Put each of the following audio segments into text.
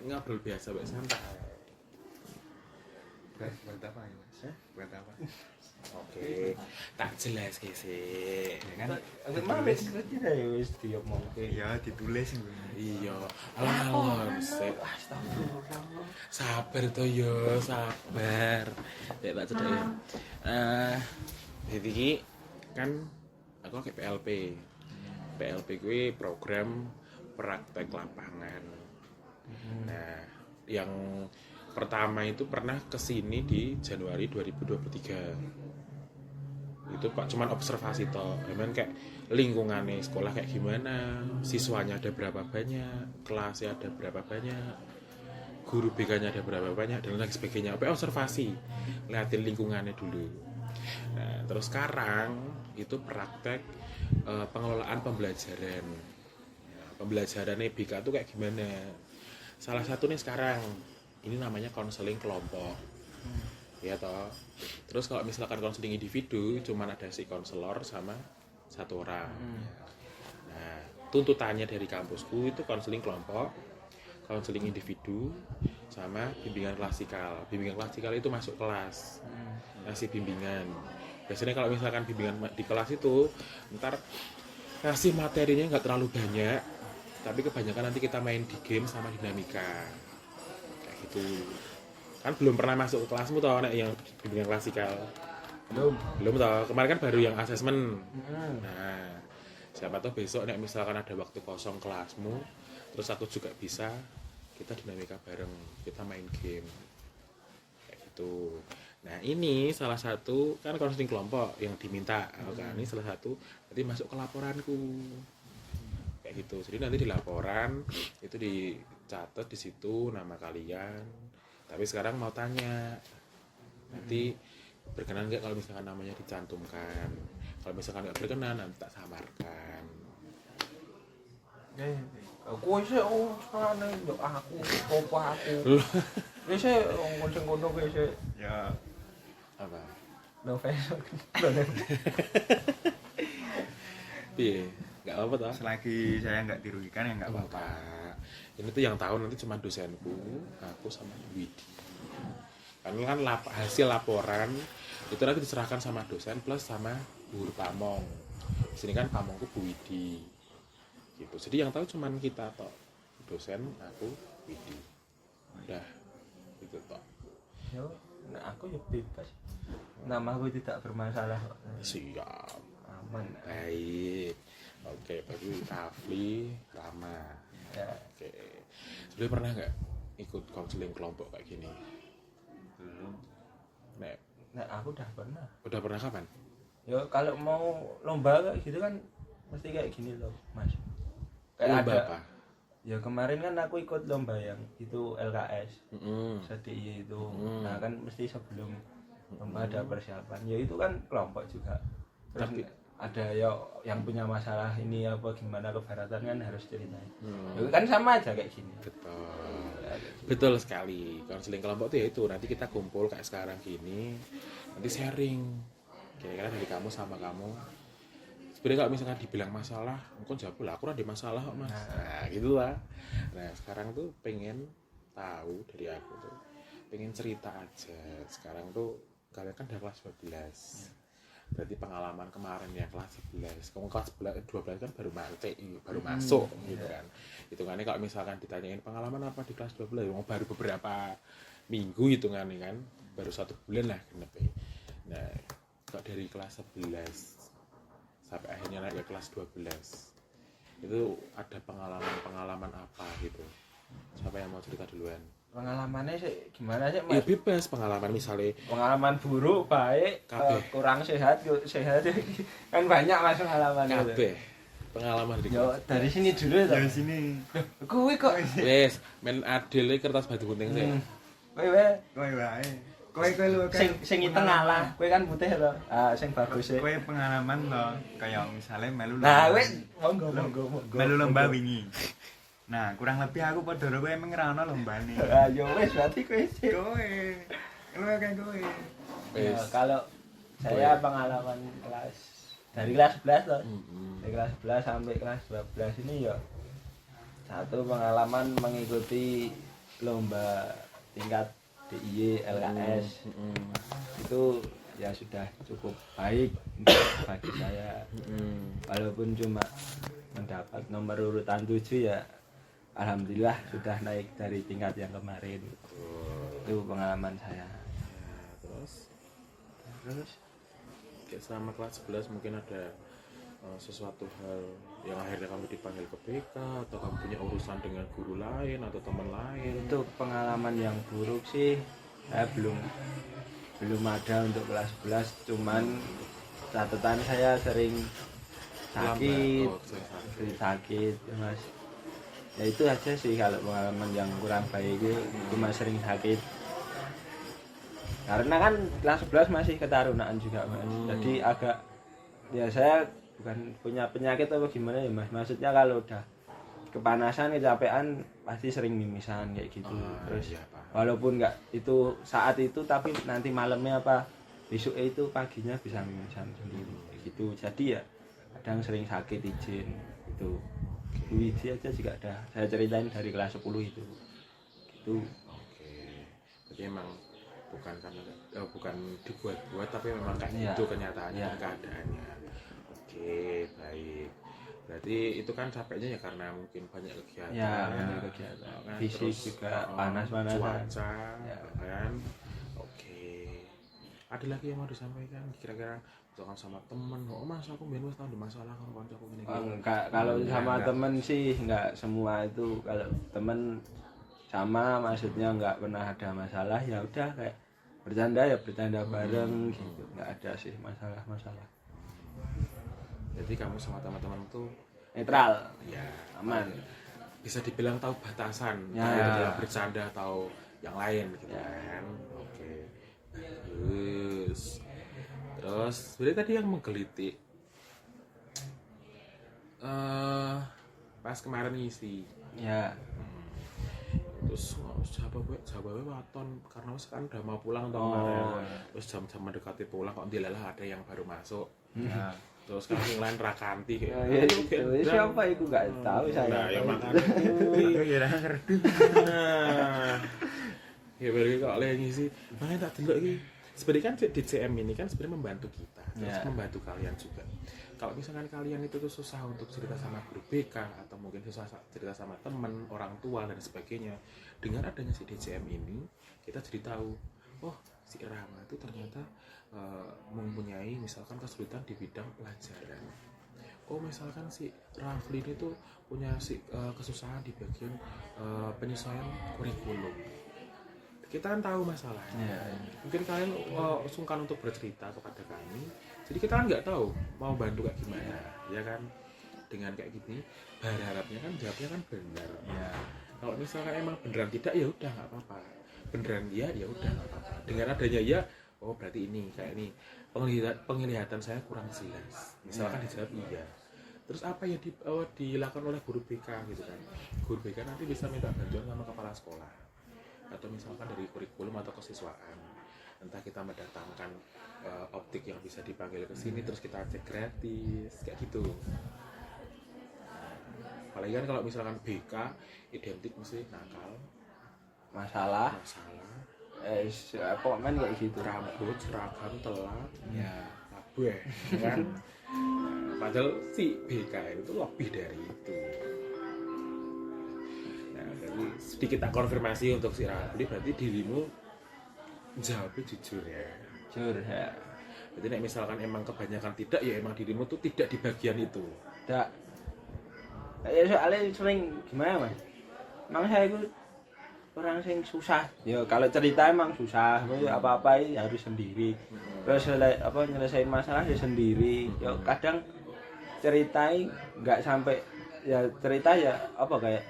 ngobrol biasa Mbak santai. Buat apa ya Mas? Buat apa? Oke, tak jelas sih. Ya kan? Emang wis ngerti ta ya wis diomongke. Ya ditulis gue. Iya, alon-alon sik. Astagfirullah. Sabar to yo, sabar. Nek tak cedhak ya. Jadi iki kan aku kayak PLP. PLP kuwi program praktek lapangan. Nah, yang pertama itu pernah kesini di Januari 2023. Itu Pak cuman observasi toh, emang kayak lingkungannya sekolah kayak gimana, siswanya ada berapa banyak, kelasnya ada berapa banyak, guru BK-nya ada berapa banyak dan lain sebagainya. Apa observasi, lihatin lingkungannya dulu. Nah, terus sekarang itu praktek pengelolaan pembelajaran. Pembelajarannya BK itu kayak gimana? Salah satu nih sekarang ini namanya konseling kelompok. Ya toh. Terus kalau misalkan konseling individu cuman ada si konselor sama satu orang. Nah, tuntutannya dari kampusku itu konseling kelompok, konseling individu sama bimbingan klasikal. Bimbingan klasikal itu masuk kelas. Ngasih bimbingan. Biasanya kalau misalkan bimbingan di kelas itu ntar ngasih materinya nggak terlalu banyak, tapi kebanyakan nanti kita main di game sama dinamika. Kayak gitu. Kan belum pernah masuk ke kelasmu tau nek yang bimbingan klasikal. Belum tau. Kemarin kan baru yang asesmen. Nah, siapa tahu besok nek misalkan ada waktu kosong kelasmu, terus aku juga bisa, kita dinamika bareng, kita main game. Kayak gitu. Nah, ini salah satu kan konseling kelompok yang diminta. Kan ini salah satu nanti masuk ke laporanku. Kayak gitu. Jadi nanti di laporan itu dicatat di situ nama kalian. Tapi sekarang mau tanya, nanti berkenan nggak kalau misalkan namanya dicantumkan? Kalau misalkan nggak berkenan, nanti tak samarkan. Aku sih soalnya ndok aku, opo aku. Wis sing ngono kuwi sih. Ya Apa? Novel. Piye? Nggak apa-apa toh? selagi saya nggak dirugikan ya nggak apa-apa. Ini tuh yang tahu nanti cuma dosenku, aku sama Widi. Karena kan hasil laporan itu nanti diserahkan sama dosen plus sama guru pamong. Di sini kan pamongku Bu Widi. Gitu. Jadi yang tahu cuma kita toh. Dosen, aku, Widi. Udah. Gitu toh. Yo, nah aku ya bebas. Namaku tidak bermasalah kok. Siap. Aman. Baik. Oke, baru Rafli, Rama. Ya. Oke. Sudah pernah nggak ikut konseling kelompok kayak gini? Belum. Nek, Nah, aku udah pernah. udah pernah kapan? Ya kalau mau lomba kayak gitu kan mesti kayak gini loh, Mas. Kayak Lomba ada. apa? Ya kemarin kan aku ikut lomba yang itu LKS. SDI itu. Nah, kan mesti sebelum lomba ada persiapan. Ya itu kan kelompok juga. Terus Tapi ada ya yang punya masalah ini apa gimana keberatan kan harus ceritain. Ya kan sama aja kayak gini. betul. Ya, kayak gini. Betul sekali. Konseling kelompok itu ya itu nanti kita kumpul kayak sekarang gini. Nanti sharing. Kira-kira dari kamu sama kamu. Sebenarnya kalau misalkan dibilang masalah, mungkin jawab lah aku ada masalah kok Mas. Nah, gitu lah. Nah, sekarang tuh pengen tahu dari aku tuh. Pengen cerita aja. Sekarang tuh kalian kan udah kelas 12. Berarti pengalaman kemarin ya kelas 11. Kamu kelas 12 kan baru baru masuk gitu kan. Hitungannya kalau misalkan ditanyain pengalaman apa di kelas 12, baru beberapa minggu hitungannya kan. Baru 1 bulan lah genep. Nah, kalau dari kelas 11 sampai akhirnya naik ke kelas 12 itu ada pengalaman apa gitu? Siapa yang mau cerita duluan? Pengalamannya sih gimana sih, Ya Mas? bebas pengalaman misalnya Pengalaman buruk, baik, Kabeh. kurang sehat, sehat kan banyak Mas pengalaman itu. kabeh pengalaman di Yo kelas. dari sini dulu ya. Dari sini. Kuwi kok. Wes, men adil kertas batu gunting sih. Kowe wae Kowe wae. Kowe lu sing iteng ngalah. Kowe kan putih to. Ah sing bagus sih. Kowe pengalaman lo kayak misalnya melu Nah, kowe monggo. melu lomba wingi. Nah, kurang lebih aku padha karo kowe emang ora ono lombane. Ah yo wis berarti kowe sih. Kowe. Lu kayak kowe. Ya, Wes. kalau saya pengalaman dari kelas 11 loh. Mm-mm. Dari kelas 11 sampai kelas 12 ini ya satu pengalaman mengikuti lomba tingkat DIY LKS itu ya sudah cukup baik bagi saya. Walaupun cuma mendapat nomor urutan 7 ya alhamdulillah sudah naik dari tingkat yang kemarin. Itu pengalaman saya. Ya, terus kayak selama kelas 11 mungkin ada sesuatu hal yang akhirnya kamu dipanggil ke BK atau kamu punya urusan dengan guru lain atau teman lain? Itu pengalaman yang buruk sih, saya belum ada untuk kelas 11, cuman catatan saya sering sakit, sakit Mas. Ya itu aja sih kalau pengalaman yang kurang baik itu cuma sering sakit. Karena kan kelas 11 masih ketarunaan juga Mas. Jadi agak ya saya bukan punya penyakit atau gimana ya Mas. Maksudnya kalau udah kepanasan, kecapean pasti sering mimisan kayak gitu. Terus iya, walaupun enggak itu saat itu tapi nanti malamnya apa besoknya itu paginya bisa mimisan sendiri kayak gitu. Jadi ya kadang sering sakit izin itu. Itu aja juga ada saya ceritain dari kelas 10 itu. Gitu. Oke. Jadi emang bukan karena bukan dibuat-buat tapi memang kayak Ya. gitu kenyataannya, Ya. keadaannya. Oke, baik. Berarti itu kan capeknya ya karena mungkin banyak kegiatan. Ya, banyak kegiatan. Kan? Fisik Terus, juga panas-panasan. Cuaca, Ya. kan? Oke. Ada lagi yang mau disampaikan? Kira-kira misalkan sama temen, oh mas aku biar tahu di masalah kalau kancaku gini. Kalau sama enggak. temen sih enggak semua itu. Kalau temen sama maksudnya enggak pernah ada masalah ya udah kayak bercanda ya bercanda bareng gitu. Enggak ada sih masalah-masalah. Jadi kamu sama teman-teman tuh Netral, ya aman. bisa dibilang tahu batasan, Ya. entah itu bercanda atau yang lain gitu Ya. kan. Oke. Terus sebenarnya tadi yang menggelitik pas kemarin ngisi. Ya. Terus jawabnya waton karena kan udah mau pulang tuh kemarin. Terus jam-jam mendekati pulang kok dilalah ada yang baru masuk. Ya. Terus kan yang lain rakanti kayak Ya, itu siapa itu enggak tahu saya. Nah, ya makanya Aku kira ngerti. nah, ya berarti kalau lagi ngisi makanya tak delok iki. Sebenarnya kan DCM ini kan sebenarnya membantu kita, terus Ya. membantu kalian juga. Kalau misalkan kalian itu tuh susah untuk cerita sama guru BK atau mungkin susah cerita sama teman, orang tua dan sebagainya, dengan adanya si DCM ini kita jadi tahu, oh si Rama itu ternyata mempunyai misalkan kesulitan di bidang pelajaran. Oh misalkan si Rafli ini tuh punya si kesusahan di bagian penyesuaian kurikulum. Kita kan tahu masalahnya. Ya. Mungkin kalian sungkan untuk bercerita kepada kami. Jadi kita kan nggak tahu mau bantu kayak gimana, ya kan? Dengan kayak gini, berharapnya kan jawabnya kan benar. Ya. Kalau misalkan emang beneran tidak, ya udah nggak apa-apa. Beneran iya, ya udah nggak apa-apa. Dengan adanya ya, oh berarti ini kayak ini penglihatan saya kurang jelas. Misalkan dijawab iya. Terus apa yang dilakukan oleh guru BK gitu kan? Guru BK nanti bisa minta bantuan sama kepala sekolah. Atau misalkan dari kurikulum atau kesiswaan, entah kita mendatangkan optik yang bisa dipanggil ke sini terus kita cek gratis kayak gitu. Apalagi kan kalau misalkan BK identik mesti nakal, Masalah komen kayak gitu. rambut, seragam, telat, Ya. kabeh kan. Padahal si BK itu lebih dari itu. Nah, jadi sedikit tak konfirmasi untuk si Rafli, berarti dirimu jawabnya jujur ya. Jujur ya. Jadi nek misalkan emang kebanyakan tidak, ya emang dirimu tuh tidak di bagian itu. Tidak. Ya soalnya sering gimana Mas? Emang saya itu orang yang susah. Ya kalau cerita emang susah. Apa-apa harus sendiri. Terus nyelesain masalah ya sendiri. Ya kadang ceritain nggak sampai ya cerita ya apa kayak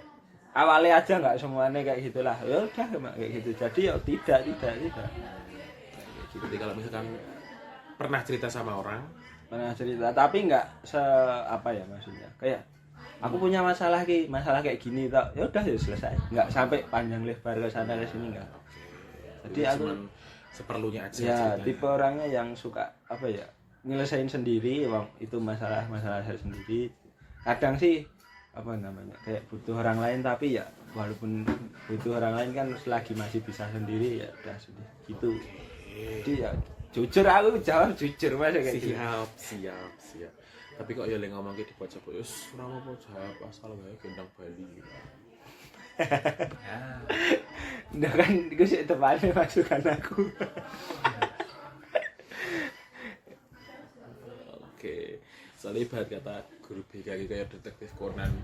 awalnya aja nggak semuanya kayak gitulah. Ya udah kayak gitu. Jadi ya tidak. Jadi kalau misalkan pernah cerita sama orang, Pernah cerita tapi nggak apa ya maksudnya kayak aku punya masalah kayak gini tak ya udah ya selesai nggak sampai panjang lebar ke sana ke sini nggak. Jadi aku cuman seperlunya aja ya ceritanya. tipe orangnya yang suka apa ya nyelesain sendiri bang, itu masalah saya sendiri. Kadang sih apa namanya kayak butuh orang lain tapi ya walaupun butuh orang lain kan selagi masih bisa sendiri ya udah sudah gitu. Jadi ya jujur aku jawab jujur Mas kayak gitu. Siap. Tapi kok ya lek ngomong di pojok wis ora apa jawab asal wae gendang Bali. Ya. Nah kan iku sik tepane masukan aku. Oke. Soalnya ibarat kata guru BK iki kayak detektif Conan.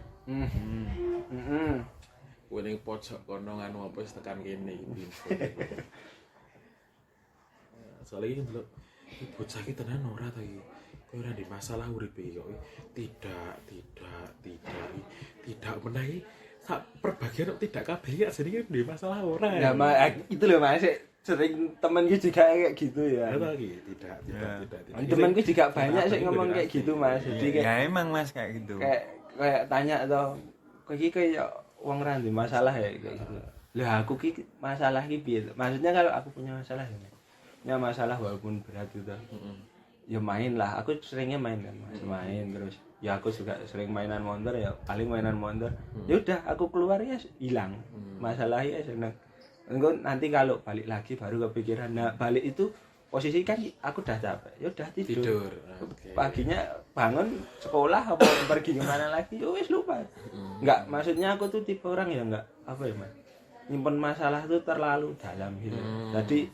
Kowe ning pojok kono nganu apa wis tekan kene iki info. Soalnya iki delok bocah iki tenan ora ta iki. Kowe ora di masalah uripe iki kok. Tidak pernah iki sak perbagian kok tidak kabeh iki asline iki di masalah ora. Ya itu loh Mas sering temenku juga kayak gitu ya. Betul lagi, tidak. Temenku juga banyak sih ngomong kayak gitu Mas. Jadi kayak Ya emang Mas kayak gitu. kayak tanya atau kok iki kayak wong ra ndek masalah ya kayak gitu. Lah aku ki masalah ki piye? Maksudnya kalau aku punya masalah ya. Punya masalah walaupun berat gitu. Ya main lah, aku seringnya main kan Mas. Main terus ya aku juga sering mainan motor ya, paling mainan motor. Ya udah aku keluar ya hilang. Masalahnya seneng. Nanti kalau balik lagi baru kepikiran. Nah, balik itu posisi kan aku udah capek. Ya udah tidur. Okay. Paginya bangun sekolah apa pergi kemana lagi, ya wis lupa. Enggak, maksudnya aku tuh tipe orang ya enggak apa ya, Mas. Nyimpen masalah tuh terlalu dalam gitu. Jadi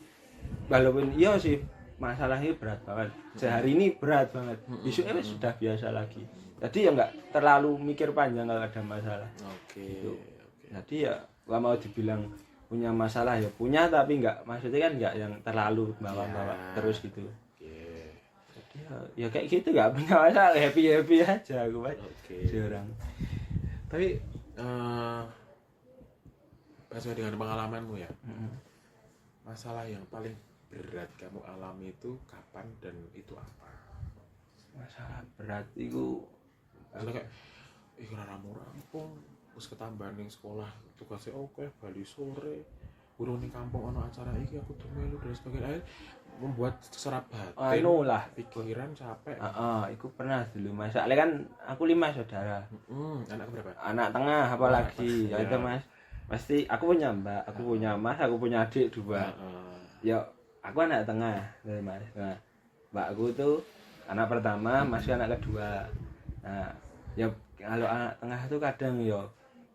walaupun iya sih masalahnya berat banget. Sehari ini berat banget. Besoknya sudah biasa lagi. Jadi ya enggak terlalu mikir panjang kalau ada masalah. Oke. Gitu. Jadi ya enggak mau dibilang punya masalah ya punya, tapi enggak maksudnya kan enggak yang terlalu bawa-bawa terus gitu. Jadi ya kayak gitu enggak punya masalah, happy aja aku Mas. Jarang. Tapi sesuai dengan pengalamanmu ya. Masalah yang paling berat kamu alami itu kapan dan itu apa? Masalah berat itu Kayak ora rampung, terus ketambahan ning sekolah tugasnya oke, bali sore, urung ning kampung ono acara iki aku tuh melu dan sebagainya. Membuat serap batin, lah pikiran capek. Iku pernah dulu Mas. Soalnya kan aku 5 saudara. Anak berapa? Anak tengah apalagi. Ya itu Mas. Pasti aku punya mbak, aku punya mas, aku punya adik 2. Ya aku anak tengah, Mas. Nah, mbakku tuh anak pertama, masih anak kedua. Nah, ya kalau anak tengah tuh kadang ya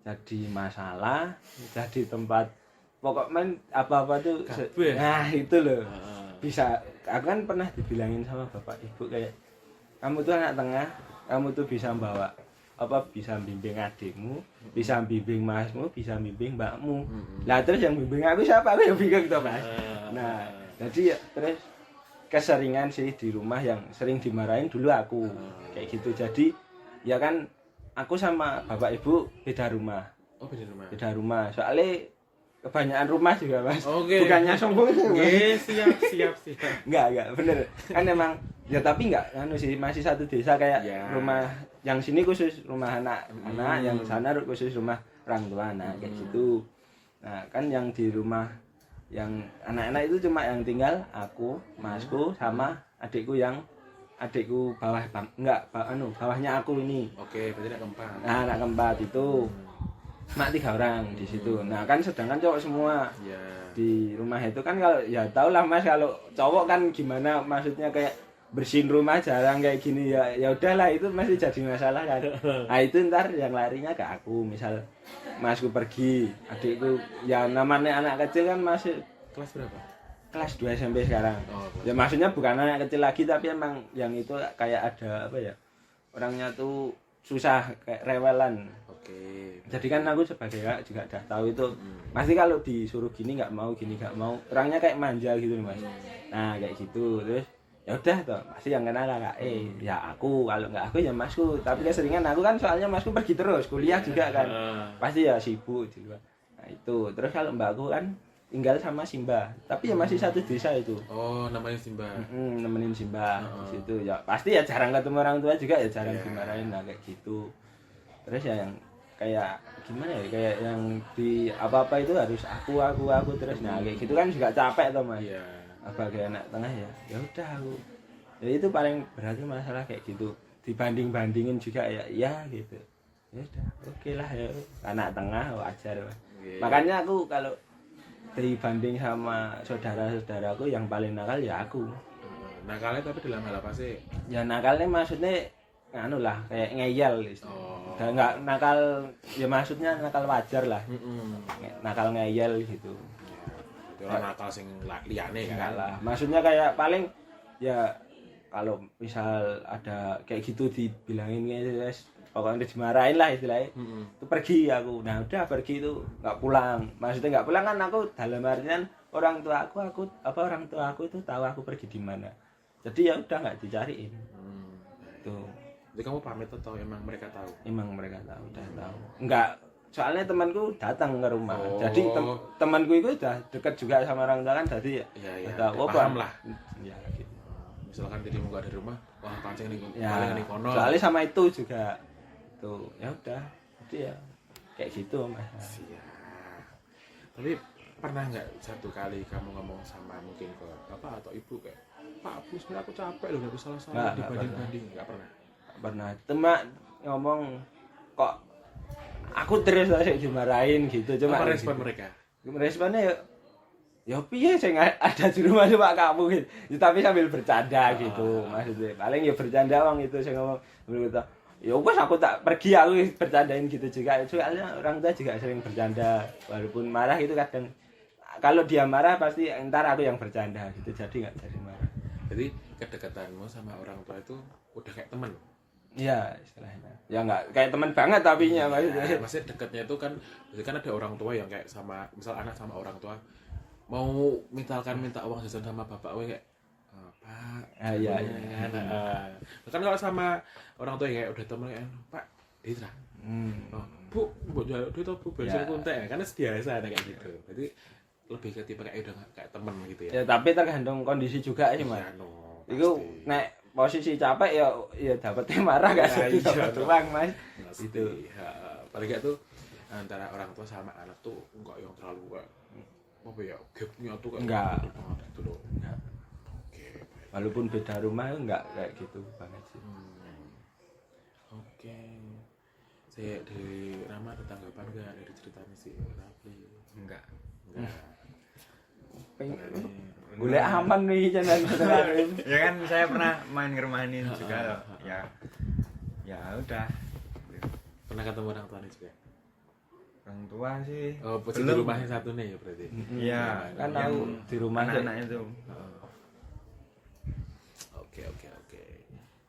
jadi masalah, jadi tempat pokok main apa-apa tuh. Nah, itu loh. Bisa aku kan pernah dibilangin sama bapak ibu kayak kamu tuh anak tengah, kamu tuh bisa bawa bisa bimbing adikmu, bisa bimbing masmu, bisa bimbing mbakmu. Lah terus yang bimbing aku siapa? Aku yang bingung tuh Mas. Nah, jadi ya terus keseringan sih di rumah yang sering dimarahin dulu aku. Kayak gitu. Jadi ya kan aku sama bapak ibu beda rumah. Oh, beda rumah. Beda rumah. Soalnya kebanyakan rumah juga Mas. Bukannya sombong sih. Siap. Enggak, bener. Kan emang ya tapi enggak sih masih satu desa kayak rumah yang sini khusus rumah anak, yang sana khusus rumah orang tua anak kayak gitu. Nah, kan yang di rumah yang anak-anak itu cuma yang tinggal aku, masku sama adikku bawahnya aku ini. Oke, berarti anak keempat. Nah, anak keempat itu mak 3 orang di situ. Nah, kan sedangkan cowok semua. Di rumah itu kan kalau ya tau lah Mas kalau cowok kan gimana maksudnya kayak bersihin rumah jarang kayak gini ya udahlah itu masih jadi masalah kan. Nah itu ntar yang larinya ke aku, misal masku pergi, adikku ya namanya anak kecil kan masih kelas berapa? Kelas 2 SMP sekarang. Ya maksudnya bukan anak kecil lagi tapi emang yang itu kayak ada apa ya, orangnya tuh susah kayak rewelan. Jadi kan aku sebagai kakak juga udah tahu itu pasti kalau disuruh gini nggak mau, orangnya kayak manja gitu Mas. Nah kayak gitu terus ya udah toh pasti yang kenal kakak ya aku, kalau nggak aku ya masku, tapi keseringan aku kan soalnya masku pergi terus kuliah juga kan pasti ya sibuk di luar. Nah itu terus kalau mbakku kan tinggal sama Simba tapi ya masih satu desa itu. Namanya Simba. Nemenin Simba di situ ya pasti ya jarang ketemu orang tua juga ya jarang dimarahin lah kayak gitu. Terus ya yang kayak gimana ya, kayak yang di apa-apa itu harus aku terus. Nah kayak gitu kan juga capek toh Mas. Sebagai anak tengah ya udah aku ya itu paling berarti masalah kayak gitu, dibanding-bandingin juga ya gitu. Ya udah, oke lah ya. Anak tengah wajar. Iya. Makanya aku kalau dibanding sama saudara-saudaraku yang paling nakal ya aku. Nakalnya tapi dalam hal apa sih? Ya nakalnya maksudnya anu lah kayak ngeyel gitu. Oh. Dan nggak nakal ya maksudnya nakal wajar lah. Nakal ngeyel gitu. Itu orang nakal sing liyane Enggak kan. lah. Maksudnya kayak paling ya kalau misal ada kayak gitu dibilangin guys, pokoknya dimarahin lah istilahnya. Itu pergi aku. Nah, udah pergi itu nggak pulang. Maksudnya nggak pulang kan aku dalam artian orang tua aku itu tahu aku pergi di mana. Jadi ya udah nggak dicariin. Tuh. Jadi kamu pamit atau emang mereka tahu? Emang mereka tahu, udah tahu. Enggak, soalnya temanku datang ke rumah. Oh. Jadi temanku itu udah dekat juga sama orang tua kan, jadi Iya, tahu paham lah. Ya, gitu. Misalkan dirimu gak ada di rumah, wah pancing nih, Ya, paling nih kono. soalnya sama itu juga tuh, ya udah. Jadi ya kayak gitu Mas. Siap. Tapi pernah nggak satu kali kamu ngomong sama mungkin ke bapak atau ibu kayak, Pak, Bu, sebenarnya aku capek loh, nggak bisa salah Nggak dibanding-banding, nggak pernah. Pernah cuma ngomong kok aku terus aja dimarahin gitu cuma Apa respon gitu. mereka? Responnya ya piye sing ada di rumah cuma kamu gitu. Ya, tapi sambil bercanda gitu maksudnya. Paling ya bercanda wong itu sing ngomong gitu. Ya wes aku tak pergi aku bercandain gitu juga. Soalnya orang tua juga sering bercanda walaupun marah itu kadang kalau dia marah pasti entar aku yang bercanda gitu. Jadi enggak jadi marah. Jadi kedekatanmu sama orang tua itu udah kayak teman. Iya, istilahnya. Ya enggak kayak teman banget tapinya maksudnya. Maksudnya dekatnya itu kan, jadi kan ada orang tua yang kayak sama, misal anak sama orang tua mau minta uang jajan sama bapak, kayak Pak, Iya. kan kalau sama orang tua yang kayak udah temen kayak Pak, Ditra, Bu, buat jual duit atau Bu bensin kuntek, kan biasa ada kayak gitu. Jadi lebih ke tipe kayak udah kayak temen gitu ya. Ya tapi tergantung kondisi juga sih Mas. Iya, no, Iku pasti. nek posisi capek ya dapetnya marah gak Ya, sih iya, dapat uang Mas. Pasti. Itu. Paling gak tuh antara orang tua sama anak tuh enggak yang terlalu apa ya, gapnya tuh kayak Enggak. gede banget gitu loh. Enggak. Oke, baik. Walaupun beda rumah enggak kayak gitu banget sih. Oke. Saya dari Rama ada tanggapan enggak dari ceritanya si Rafli? Enggak. Enggak. Boleh aman nih channel Ya kan saya pernah main ke rumah ini juga loh. Ya udah. Pernah ketemu orang tuanya juga? Orang tua sih. Oh, posisi di rumah yang satu nih ya berarti. Iya, Kan yang tahu di rumah sih. anak-anak itu. Oke.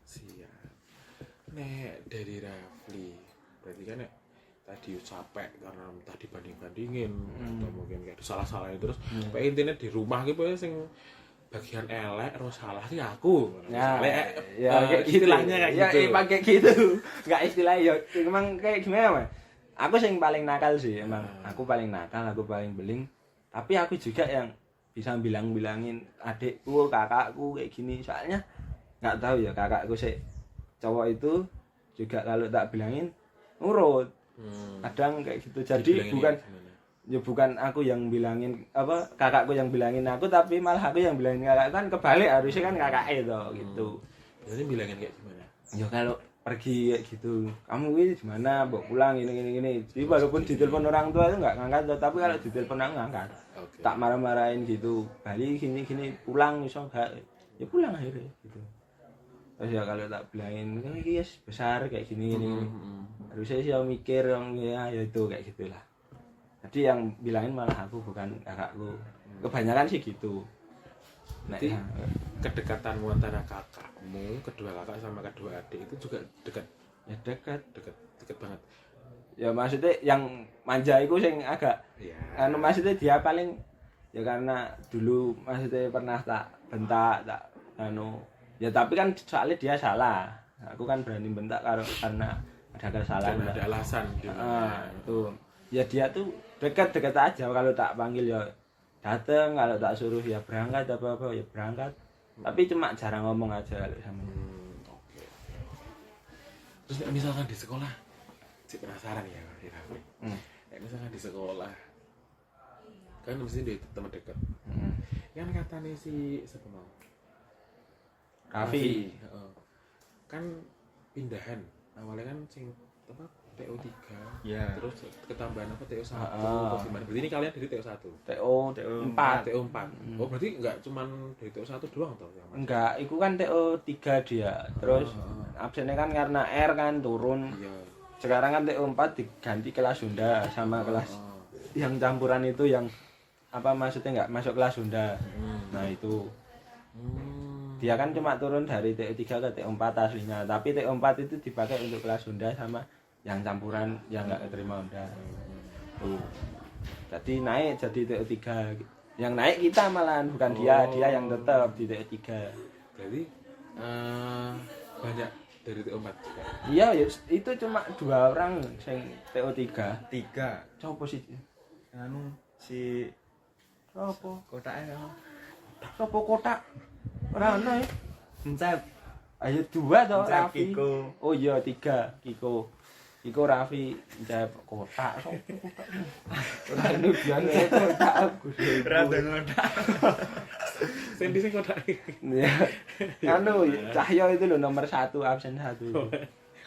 Siap. Nek dari Rafli, berarti kan nek tadi capek karena tadi banding-bandingin atau mungkin kayak salah-salahin terus. Pak intinya di rumah gitu ya sing bagian elek terus salah sih aku. Nah, Elek, ya kayak gitu. istilahnya kayak Ya gitu. pakai gitu. Enggak istilah ya emang kayak gimana Mas? Aku sing paling nakal sih emang. Aku paling nakal, aku paling beling. Tapi aku juga yang bisa bilangin adikku, kakakku kayak gini. Soalnya nggak tahu ya kakakku sih cowok itu juga kalau tak bilangin nurut. Kadang kayak gitu. Jadi Dibilangin bukan kayak gimana? ya bukan aku yang bilangin apa kakakku yang bilangin aku tapi malah aku yang bilangin kakak kan kebalik harusnya kan kakak itu gitu. Berarti bilangin kayak gimana? Ya kalau pergi kayak gitu kamu ini gimana bawa pulang gini jadi walaupun ditelepon orang tua itu nggak ngangkat tapi kalau ditelepon aku ngangkat Oke. tak marah-marahin gitu balik gini pulang misal gak ya pulang akhirnya gitu terus ya kalau tak bilangin kan ini besar kayak gini harusnya sih aku mikir yang ya itu kayak gitulah jadi yang bilangin malah aku bukan kakakku kebanyakan sih gitu. Nah, Jadi ya. kedekatanmu antara kakakmu, kedua kakak sama kedua adik itu juga dekat Ya dekat banget. ya maksudnya yang manja itu sing agak Iya. anu maksudnya dia paling ya karena dulu maksudnya pernah tak bentak tak anu ya tapi kan soalnya dia salah aku kan berani bentak karena ada kesalahan Karena ada alasan di tuh ya dia tuh dekat aja kalau tak panggil ya dateng kalau tak suruh ya berangkat apa ya berangkat tapi cuma jarang ngomong aja kalau sama dia. Oke. Terus nek misalkan di sekolah, sih penasaran ya, Rafli. Nek misalkan di sekolah, kan mesti di teman dekat. Yang katanya si siapa mau? Raffi Heeh. Kan pindahan. Awalnya kan sing apa TO3. Ya. Terus ketambahan apa TO1 Heeh. atau gimana? Berarti ini kalian dari TO1. TO4. TO4. Oh, berarti enggak cuman dari TO1 doang toh yang masuk? Enggak, itu kan TO3 dia. Terus absennya kan karena R kan turun. Iya. Sekarang kan TO4 diganti kelas Sunda sama kelas yang campuran itu yang apa maksudnya enggak masuk kelas Sunda. Nah, itu dia kan cuma turun dari TO3 ke TO4 aslinya, tapi TO4 itu dipakai untuk kelas Sunda sama yang campuran yang enggak keterima Sunda. Tuh. Jadi naik jadi TO3. Yang naik kita malahan bukan dia yang tetap di TO3. Berarti banyak dari TO4 juga. Iya, ya, itu cuma 2 orang sing TO3. 3. Coba sih. Anu si Apa? kotaknya Sopo kotak? Ora ono ya. Encep. Ayo 2 to Encep, Raffi. Kiko. Oh iya 3 Kiko. Kiko Raffi njep kotak sopo kotak. Ora ono biane kotak aku. Rada ngotak. Sendi sing kotak. Ya. Anu Cahyo itu loh nomor 1 absen 1.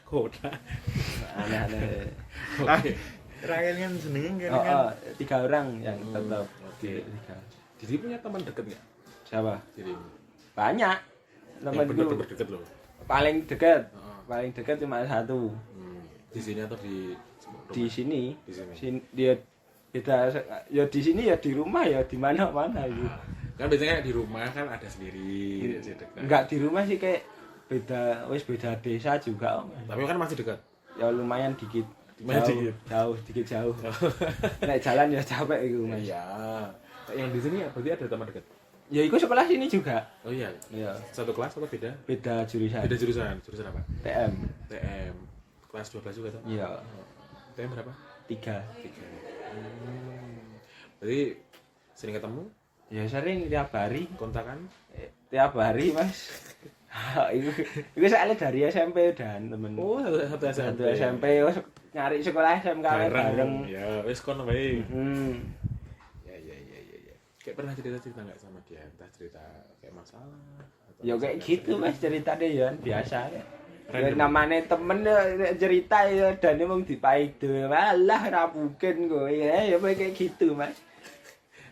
Kotak. Aneh-aneh. Oke. Terakhir kan jenenge Oh, kan. 3 orang yang tetap. Oke. 3. Jadi punya teman deket nggak? Siapa? Jadi Banyak. yang Temenku bener-bener deket loh. paling dekat. Heeh. Paling dekat cuma 1. Di sini atau di Di sini. Di sini. Dia beda ya di sini ya di rumah ya di mana-mana gitu. Kan biasanya di rumah kan ada sendiri. Sih dekat. Enggak di rumah sih kayak beda desa juga Om. Tapi kan masih dekat. Ya lumayan dikit. Lumayan Dikit jauh. Naik jalan ya capek itu Mas. Iya. Yang di sini berarti ada teman dekat. Ya ikut sekolah sini juga. Oh iya. Ya, Satu kelas atau beda? beda jurusan. Beda jurusan. Jurusan apa? TM. TM. Kelas 12 juga tuh. Iya, TM berapa? 3. 3. Berarti sering ketemu? Ya sering tiap hari. Kontakan? Tiap hari, Mas. Itu soalnya dari SMP dan temen. Oh, satu SMP. Satu SMP wis nyari sekolah SMK bareng. Ya, wis kono wae. Ya. Kayak pernah cerita nggak sama dia? Entah cerita kayak masalah atau Ya kayak gitu Mas ceritanya ya biasa ya. Ya Random. namanya temen ya, cerita ya dan emang dipaik tuh malah rapukin gue ya kayak gitu Mas.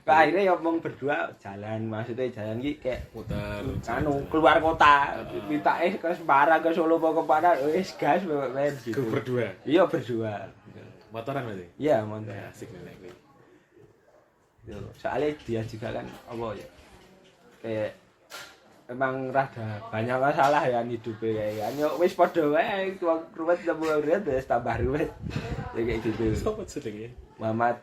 Akhirnya ya emang berdua jalan maksudnya jalan gitu kayak muter anu keluar kota minta ke Semarang ke Solo mau ke mana wis gas main ke gitu. berdua. Iya berdua. Motoran berarti? Iya motor. Ya, asik nenek gue. Yo, soalnya dia juga kan apa ya kayak emang rada banyak masalah ya hidupnya kayak kan yo wis padha wae wong ruwet nemu ruwet wis tambah ruwet ya kayak gitu. Sopo jenenge? Muhammad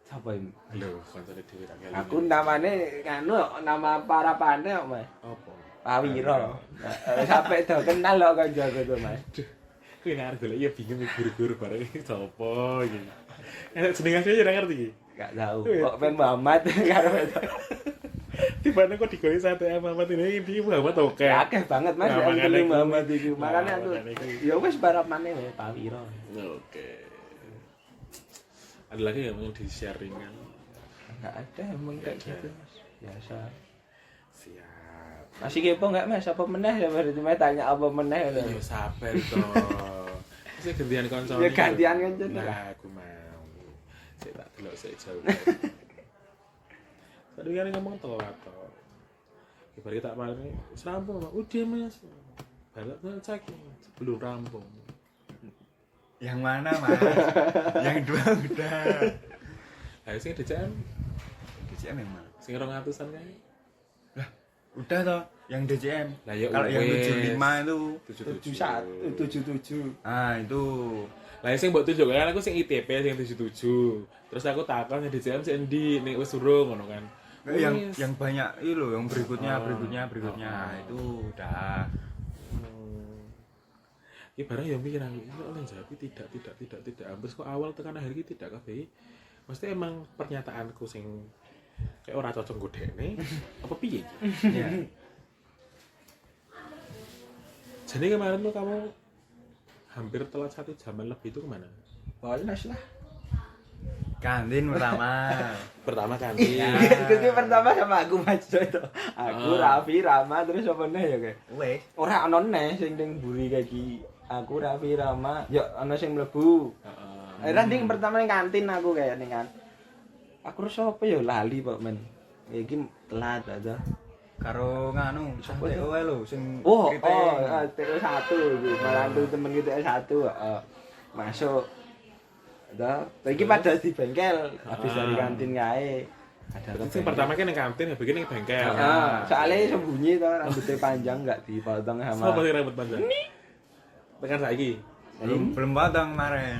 sapa ini? Lho, kancane dhewe tak kali. Aku namanya nganu nama parapane kok Mas. apa? Pawiro. Sampai do kenal kok kancaku tuh Mas. Kuwi nek golek ya bingung guru-guru bareng iki sapa iki. Enak jeneng asline ya ora ngerti iki. Gak tahu. Kok pen Muhammad karo itu. Tiba-tiba kok digolek sate Muhammad ini di Muhammad oke. Ya akeh banget Mas Nah, yang makanya telu iku. Muhammad iki. Nah, Makane aku makanya iku. ya wis parapane wae Pawiro. Oke. Ada lagi yang mau di-sharingan? Enggak ada emang kayak Nggak ada. gitu Mas. Biasa. Siap. Masih kepo enggak Mas? Apa meneh ya berarti Mas tanya apa meneh lho. Ya sabar toh. Saya gantian konco. Ya gantian konco Nah, lah. aku mau. Saya tak delok saya jauh. Tadi kan ngomong telat toh. Ibarat tak malam ini serampung, udah Mas. Balik cek sebelum rampung. Yang mana, Mas? Yang dua udah. Ayo sing DCM, DCM yang mana? sing 200-an kae. Udah toh, yang DCM. Lah, ya Kalau yang wes. 75 itu 77. ah itu Lah sing mbok tunjuk kan aku sing ITP sing 77. Terus aku takon sing DCM sing endi nek wis urung ngono kan. Wis. yang banyak itu loh, yang berikutnya, Oh. berikutnya. Oh. Itu udah. Ya barang yang mikir aku, ini oleh Jabi tidak. Hampir kok awal tekan akhir iki tidak kabeh. Mesti emang pernyataanku sing kayak ora cocok godene apa piye? Ya. Jadi kemarin tuh kamu hampir telat 1 jaman lebih itu kemana? Bolos lah. Kantin pertama. Pertama kan. Itu pertama sama aku Mas itu. Aku Oh. Raffi, Rama terus apa meneh ya kayak. Wes. Ora ono neh sing ning mburi kayak iki. aku Raffi Rama yo ana sing mlebu. Akhirnya ning pertama ning kantin aku kayak ning kan. Aku rasa apa ya lali kok men. Iki telat aja. Karo nganu sampe wae lho sing TO1 iki. Malantu temen ki TO1 heeh. Masuk. Ada, iki pada di bengkel habis dari kantin kae. Ada Sing pertama kan yang kantin, ya begini yang bengkel. Soalnya sembunyi toh rambutnya panjang enggak dipotong sama. Apa sih rambut panjang? Tekan saiki. belum potong kemarin.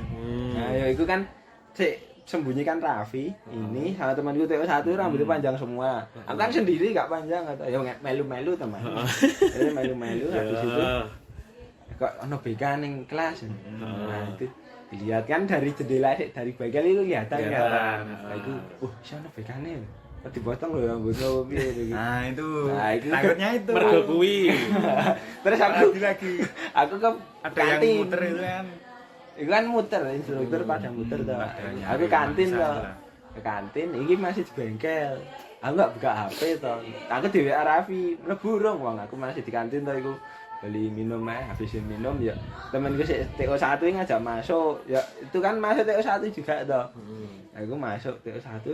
Nah, ya itu kan sembunyi kan Raffi ini sama temanku TO1 rambutnya panjang semua. Aku kan sendiri enggak panjang atau ya melu-melu teman. Jadi melu-melu habis itu kok ono BK ning kelas. Nah, itu dilihat kan dari jendela dari bengkel itu kelihatan kan. Nah, itu iso ono BK-ne. Kok dipotong lho rambutnya piye iki. Nah, itu itu takutnya itu. Mergo kuwi. Terus aku lagi. Aku ke Ada yang kantin. muter itu kan. Itu kan muter, instruktur pada muter toh. Aku kantin toh. Ke kantin, iki masih di bengkel. Aku enggak buka HP toh. Aku dhewe Raffi, mlebu rong wong aku masih di kantin toh iku. Beli minum habisin minum ya. Temenku sik TO1 ngajak masuk. Ya itu kan masuk TO1 juga toh. Aku masuk TO1.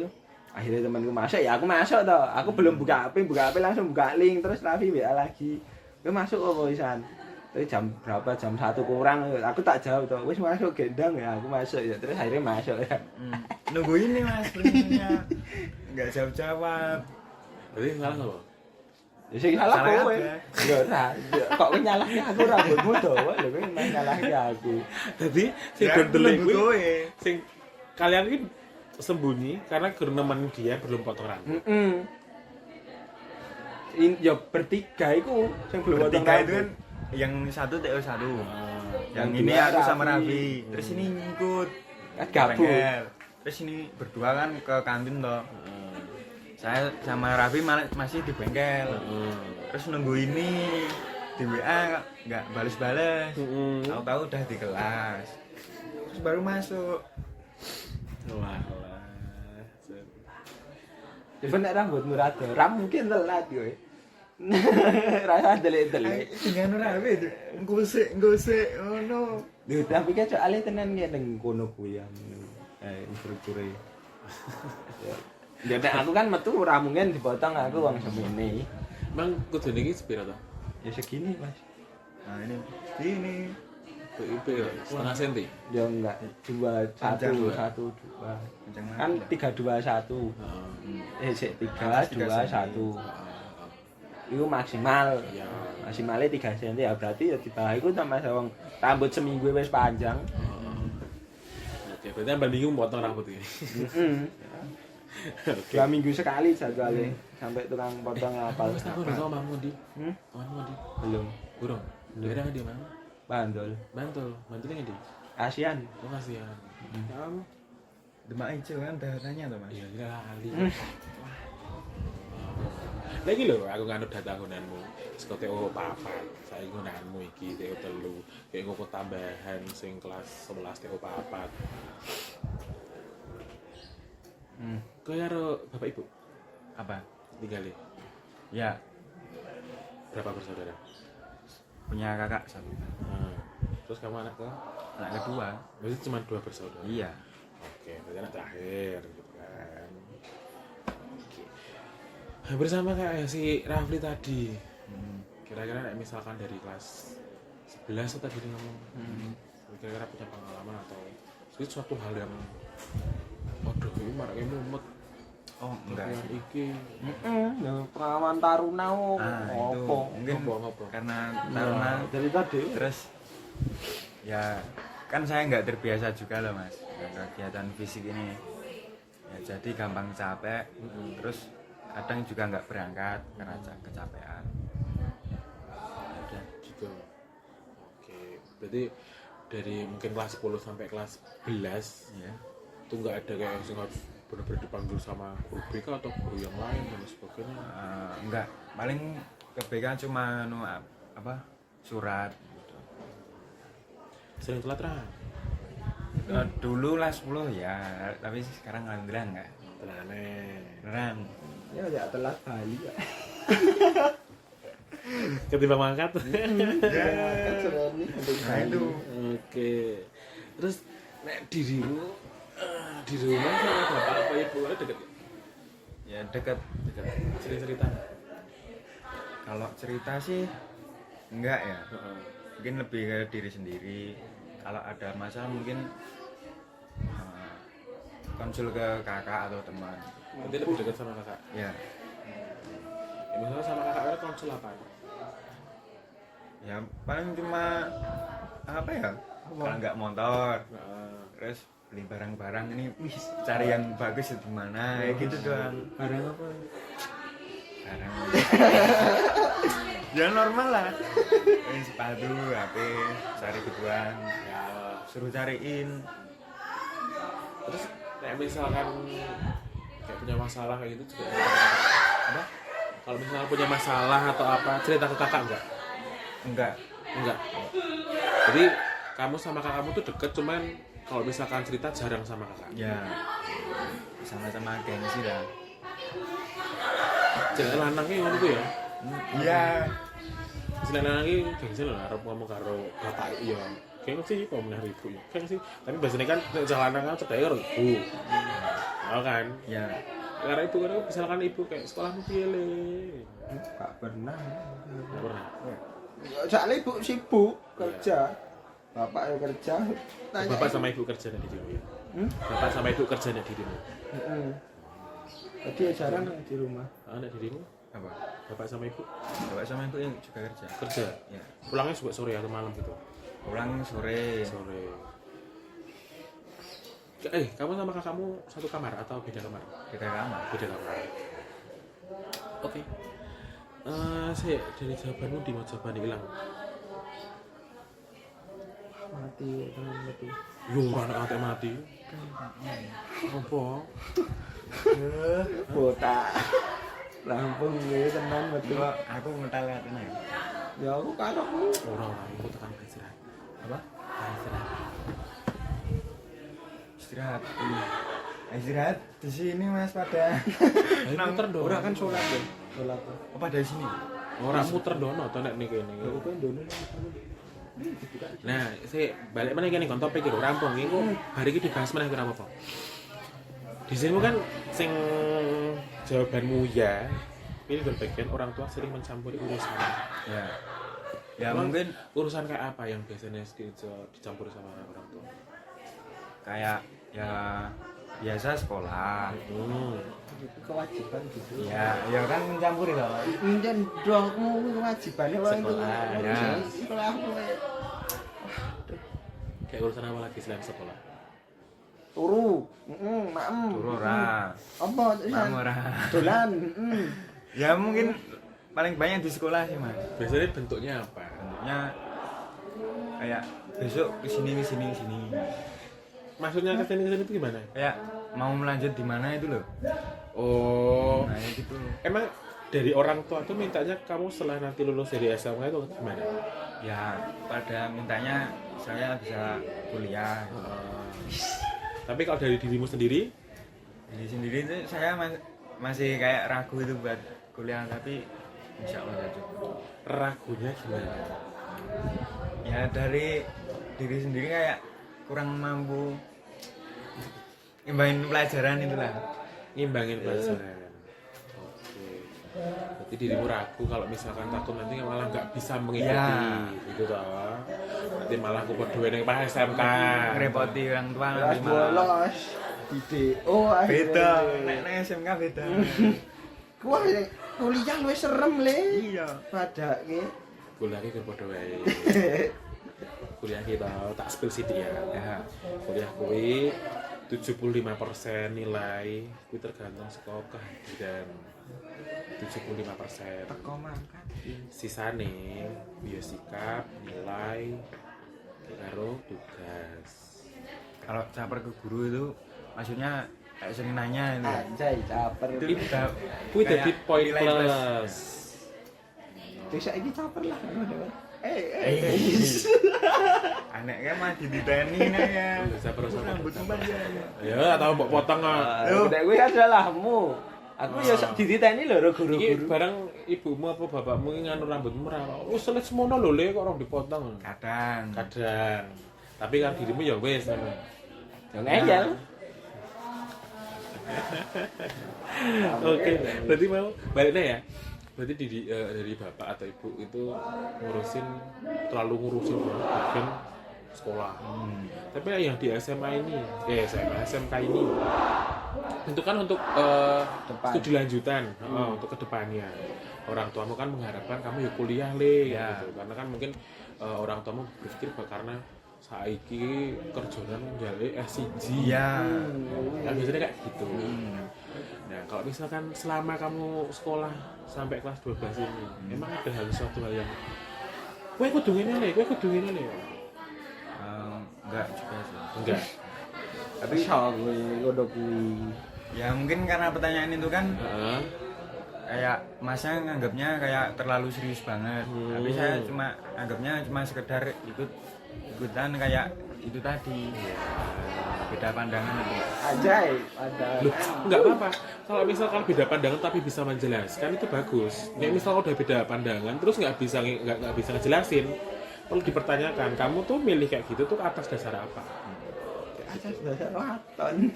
Akhirnya temanku masuk ya aku masuk toh. Aku belum buka HP langsung buka link terus Raffi WA lagi. Kowe masuk apa wisan? Tapi jam berapa? Jam 1 kurang. Aku tak jawab toh. Wis masuk gendang ya, aku masuk ya. Terus akhirnya masuk ya. Nunggu ini Mas sebenarnya. Enggak jawab-jawab. Berarti salah apa? Ya sing salah kowe. kabeh. Ya ora. Kok kowe nyalahke aku rambutmu dawa lho kowe nyalahke aku. Jadi sing Ya, gondelek nunggu kuwi kowe. sing kalian ini sembunyi karena karena nemen dia belum potong rambut. Ya bertiga iku sing belum potong Bertiga itu rambut. kan yang satu TO1. Yang Yang ini dua aku sama Raffi. Raffi. Terus ini ngikut. Kan gabung. Bengkel. Terus ini berdua kan ke kantin toh. Saya sama Raffi masih di bengkel. Terus nunggu ini di WA nggak balas-balas. Tahu-tahu udah di kelas. Terus baru masuk. Wah. Coba nek rambutmu rada, mungkin telat kowe. Rasa delik-delik. Tinggal Raffi itu. Ngusik. Oh no. Lho, tapi kan soalnya tenan ya ning kono kuwi ya. Instrukture. Ya nek aku kan metu ora mungkin dipotong aku wong semene. Bang kudune iki sepiro to? Ya segini, Mas. Nah ini. PIP ya, setengah senti. Ya enggak, 2 1 Panjang, 1 Mbak. 2. Panjang Kan banget. 3 2 1. Sik 3 2 1. Itu maksimal. Ya. Maksimalnya 3 cm ya berarti ya di bawah itu sama wong rambut seminggu wis panjang. Oke, berarti ambal minggu potong rambut ini. Oke. 2 minggu sekali jadwalnya sampai tukang potong apa. Wis aku udah sama Mamu di. Hmm? Mamu di. Belum. Burung. Daerah di mana? Bandol. Bantul di. Kasihan. Oh kasihan. Kamu? Demak hijau kan udah tanya tuh Mas. Iya, gila kali. Lagi lho, aku nganut data gunanmu. Seko TO 4, saya gunanmu iki TO 3. Kayak ngoko tambahan sing kelas 11 TO 4. Kau karo bapak ibu Apa? tinggalin Ya, berapa bersaudara? punya kakak satu. Terus kamu anak ke? Anak kedua. Berarti cuma 2 bersaudara. Iya. Oke, berarti anak terakhir gitu kan. Oke. Hampir sama kayak si Rafli tadi. Kira-kira misalkan dari kelas 11 tadi dia ngomong. Kira-kira punya pengalaman atau suatu hal yang waduh ini maraknya mumet. Oh, enggak. Yang iki. Pengalaman taruna Itu opo? mungkin Ngopo? karena taruna Dari tadi terus ya kan saya nggak terbiasa juga loh Mas dengan kegiatan fisik ini. Ya jadi gampang capek. Terus kadang juga nggak berangkat karena kecapean. Ya udah. Gitu. Oke, berarti dari mungkin kelas 10 sampai kelas 11 Ya. itu nggak ada kayak yang harus benar-benar dipanggil sama guru BK atau guru yang lain dan sebagainya. Enggak, paling ke BK cuma apa surat gitu. Sering telat Ra? Dulu lah 10 ya, tapi sekarang alhamdulillah enggak. Tenane. Beneran. ya telat bali ya. Ketimbang mangkat. Kan sereni Nah itu Oke. Terus nek dirimu di rumah sama bapak apa ibu deket ya dekat. dekat cerita Kalau cerita sih enggak ya. Heeh. Mungkin lebih ke diri sendiri. Kalau ada masalah mungkin konsul ke kakak atau teman. Nanti lebih dekat sama kakak. Ya, Ya, misalnya sama kakak ada konsul apa? ya paling cuma apa ya? Kalau nggak motor, Heeh. terus beli barang-barang ini, wih, cari yang bagus di mana, kayak gitu doang. barang apa? Barang. Ya normal lah. Ini sepatu, HP, cari kebutuhan, Ya. suruh cariin. Terus kayak misalkan kayak punya masalah kayak gitu juga apa? Kalau misalnya punya masalah atau apa cerita ke kakak Enggak, enggak jadi kamu sama kakakmu tuh deket cuman kalau misalkan cerita jarang sama kakak ya sama-sama gengsi lah. jadi lanangnya ngono tuh ya Iya. selain lanangnya gengsi lho arep ngomong karo bapak iya kayak sih kok meneh ibu ya kayak sih tapi biasanya kan nek lanang kan cedek karo ibu oh kan Ya, karena ibu kan misalkan ibu kayak sekolahmu piye le Gak pernah. nggak pernah Soalnya ibu sibuk kerja. Bapak ya kerja. Tanya bapak sama ibu kerja di dirimu ya bapak sama ibu kerja di dirimu Heeh. Jadi ya jarang di rumah. di dirimu apa? bapak sama ibu Bapak sama ibu yang juga kerja. kerja Ya, pulangnya juga sore atau malam gitu pulang sore. sore kamu sama kakakmu satu kamar atau beda kamar Beda kamar. beda kamar oke saya dari jawabanmu di mau jawaban hilang Mati teman mati. yo anak mati apa Botak. Lampung ya tenan mati. Kok aku ngetal katanya. Ya aku karepmu. orang aku tekan istirahat Apa? istirahat Istirahat. Istirahat di sini Mas pada. muter dong Ora kan sholat ya. Sholat. Oh, pada sini. orang muter dono to nek niku ini Aku kan dono. nah saya balik mana gini kon topik itu rampung iku hari ini dibahas mana kira apa di sini kan sing jawabanmu ya ini berbagian orang tua sering mencampuri urusan Ya. Ya Emang mungkin urusan kayak apa yang biasanya dicampur sama orang tua kayak ya biasa sekolah. Kewajiban gitu. Ya, ya kan mencampuri loh. Injen doangmu kewajibannya orang itu. Sekolah, ya. Sekolahmu kayak urusan apa lagi selain sekolah turu. Maem. Turu ora. Apa tulisan? Mam ora. Dolan. Ya mungkin paling banyak di sekolah sih, Mas. biasanya bentuknya apa Bentuknya kayak besok kesini. maksudnya kesini itu gimana Kayak mau melanjut di mana itu loh. oh Nah, ya gitu. emang dari orang tua tuh mintanya kamu setelah nanti lulus dari SMA itu gimana Ya, pada mintanya saya bisa kuliah. Gitu. tapi kalau dari dirimu sendiri Jadi sendiri itu saya masih kayak ragu itu buat kuliah, tapi insya Allah cukup. ragunya gimana Ya dari diri sendiri kayak kurang mampu ngimbangin pelajaran itulah. ngimbangin pelajaran oke berarti dirimu ragu kalau misalkan takut nanti malah nggak bisa mengikuti Ya. gitu toh nanti malah aku berdua nih pas SMK Ngerepoti orang tua Kelas nanti malah. bolos. DO Beda, nek SMK beda. Wah, kuliah luwih serem le. Iya. Padake. kuliah iki padha wae kuliah kita tak spill sithik ya Ya. kuliah kuwi 75% nilai kuwi tergantung saka kehadiran 75% Teko mangkat. sisane biosikap nilai karo tugas Kalau caper ke guru itu maksudnya kayak sering nanya itu. Anjay, caper. Itu udah kuwi kayak dadi poin nilai plus Wis saiki caper lah. Anek kan mah dititeni nah ya. Caper. Rambut mbak ya. ya atau mbok potong ah Nek kuwi kan salahmu. Aku ya sak dititeni lho karo Iki guru-guru. barang ibumu apa bapakmu iki nganu rambutmu merah. Wis selet semono lho Le kok ora dipotong. Kadang. Kadang. Tapi kan dirimu ya wis ngono. Ya ngeyel. Oke, berarti mau baliknya ya. Berarti dari bapak atau ibu itu terlalu ngurusin banget bagian sekolah. Tapi yang di SMA ini, SMK ini itu kan untuk Depan. studi lanjutan, untuk kedepannya. Orang tuamu kan mengharapkan kamu ya kuliah Le, Ya. gitu. Karena kan mungkin orang tuamu berpikir karena saiki kerjaan menjadi S1. Iya. Ya biasanya kayak gitu. Nah, kalau misalkan selama kamu sekolah sampai kelas 12 ini, emang ada suatu hal yang kowe kudu ngene Le. Enggak juga sih. Enggak. Tapi sok kuwi ngono kuwi. Ya mungkin karena pertanyaan itu kan Heeh. kayak masnya nganggapnya kayak terlalu serius banget. Tapi saya cuma anggapnya cuma sekedar ikutan kayak itu tadi. Beda pandangan itu. Ajaib, ada. Loh, enggak apa-apa. Kalau misalkan beda pandangan tapi bisa menjelaskan itu bagus. Nek misal udah beda pandangan terus nggak bisa ngejelasin, perlu dipertanyakan. Kamu tuh milih kayak gitu tuh atas dasar apa? Ajas dasar waton.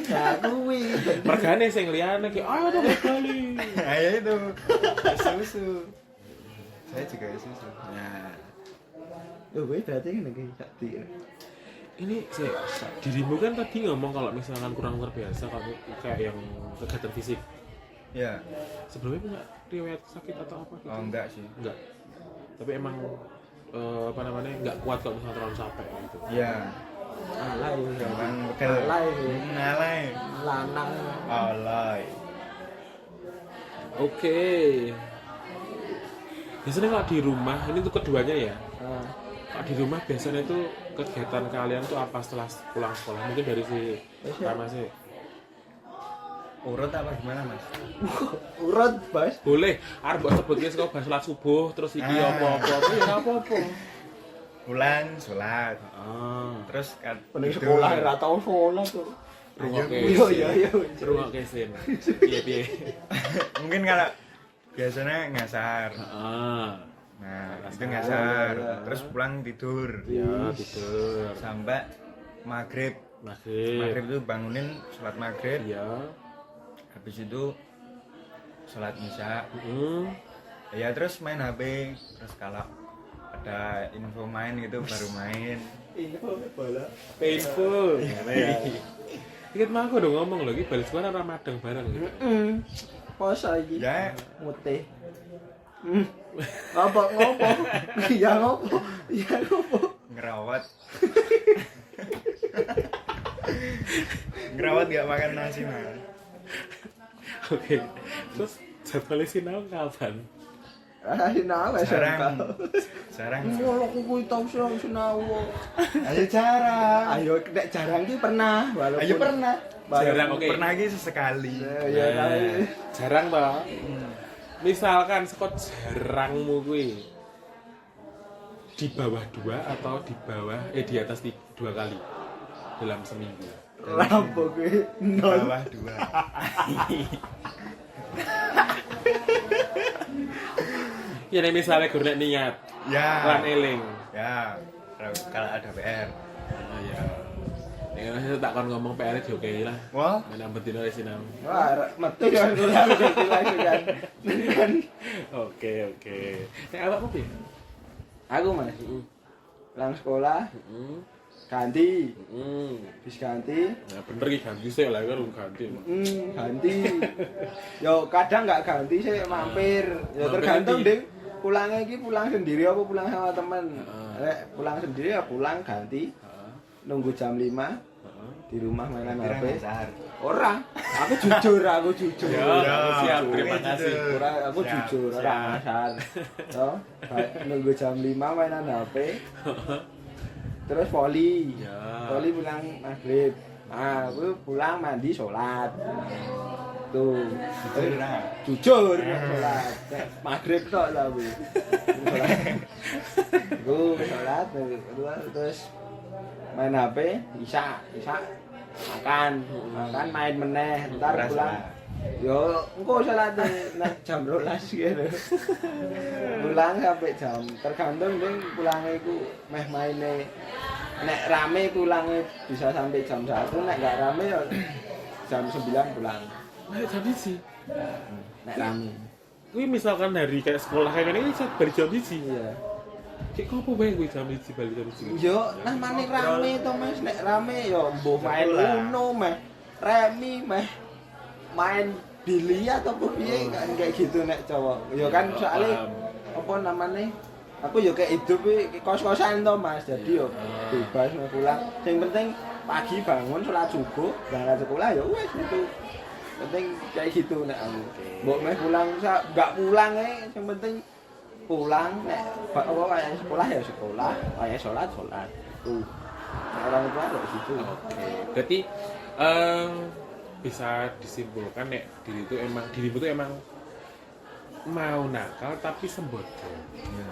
Ya kuwi. Mergane sing liyane ki, ayo tuh bali. Ya itu. Susu. Saya juga susu. Nah, Lho kuwi berarti ngene iki sak di. Ini sih, dirimu kan tadi ngomong kalau misalkan kurang terbiasa kamu kayak yang kegiatan fisik. ya. Sebelumnya punya riwayat sakit atau apa gitu? Oh enggak sih. Enggak. Tapi emang enggak kuat kalau misalnya terlalu capek gitu. Ya. Alay. Gampang bekel. Alay. Alay. Lanang. Alay. Oke. Biasanya kalau di rumah, ini tuh keduanya ya. Kalau di rumah biasanya itu kegiatan kalian tuh apa setelah pulang sekolah? Mungkin dari si Rama sih. Urut apa gimana, Mas? Urut, Bos. Boleh, arep mbok sebutke saka bar salat subuh terus iki apa-apa. Ya ora apa-apa. Pulang, sholat. Terus kan Pening sekolah ora tau sholat kok. Rungokke. Iya. Rungokke sin. Piye-piye. mungkin kalau biasanya ngasar. Heeh. Nah, itu ngasar. ya. Terus pulang tidur. Ya, tidur. Sampai maghrib. Maghrib itu bangunin sholat maghrib. Iya. Habis itu sholat isya. Ya terus main HP. Terus kalau ada info main gitu baru main. Info bola. Painful. Ya. Ingat mah aku udah ngomong lho, iki bal sekolah Ramadan bareng gitu. Poso iki. Ya Mutih. Ngopo? Iya ngopo? ngerawat. Ngerawat gak makan nasi mah. Oke. Terus jadwalnya sinau kapan? Sinau Jarang. Ngono kuwi tau sinau. Ayo jarang. Ayo nek jarang ki pernah walaupun. Ayo pernah. Jarang, oke. Pernah lagi sesekali. Ya kali. Jarang toh. Misalkan sekot jarangmu kuwi di bawah 2 atau di atas 2 kali dalam seminggu. Rampo kuwi nol. Bawah 2. Ya nek misalnya gur nek niat Ya. lan eling. Ya. Kalau ada PR. Oh iya. Nek tak kon ngomong PR diokehi lah. Wah. Menak bedino wis sinau. Wah, metu ya lagi kan. Oke. Nek awakmu piye? Aku Mas. Pulang sekolah ganti, bis ganti. Ya bener iki ganti sih lah kan ganti. Ganti. Yo kadang nggak ganti sih mampir. Ya Mampir tergantung nanti. ding. Pulangnya iki pulang sendiri apa pulang sama temen. Pulang sendiri ya pulang ganti. Nunggu jam 5 di rumah mainan HP. Ora, aku jujur. Ya, siap, terima kasih. Aku jujur, ora ngasar. Yo, nunggu jam 5 mainan HP. Terus voli. Ya. Voli pulang maghrib. Nah, aku pulang mandi sholat. Tuh. Jujur sholat. Maghrib tok lah aku. Sholat terus main HP, isya makan main meneh, ntar pulang Yo engko salate nek jam 12 gitu. Pulang sampai jam tergantung ning pulange iku meh maine. Nek rame pulange bisa sampai jam 1, nek gak rame ya jam 9 pulang. Nah, jam 1. Nek rame. Kuwi misalkan hari kayak sekolah kayak gini bisa balik jam 1. Iya. Kayak kok apa bae kuwi jam 1 balik jam 1. Yo namane rame to Mas, nek rame yo mbuh main Uno meh, remi meh, main biliar atau piye kan kayak gitu nek cowok. Yo kan soalnya apa namanya? Aku yo kayak hidup kos-kosan to Mas. Jadi yo bebas mau pulang. Yang penting pagi bangun sholat subuh, berangkat sekolah ya wes itu. Penting kayak gitu nek aku. Mbok meh pulang enggak pulang yang penting pulang nek apa kayak sekolah ya sekolah, kayak sholat. Nah, orang tua kok gitu. Oke. Berarti bisa disimpulkan nek dirimu itu emang mau nakal tapi sembodo. Ya,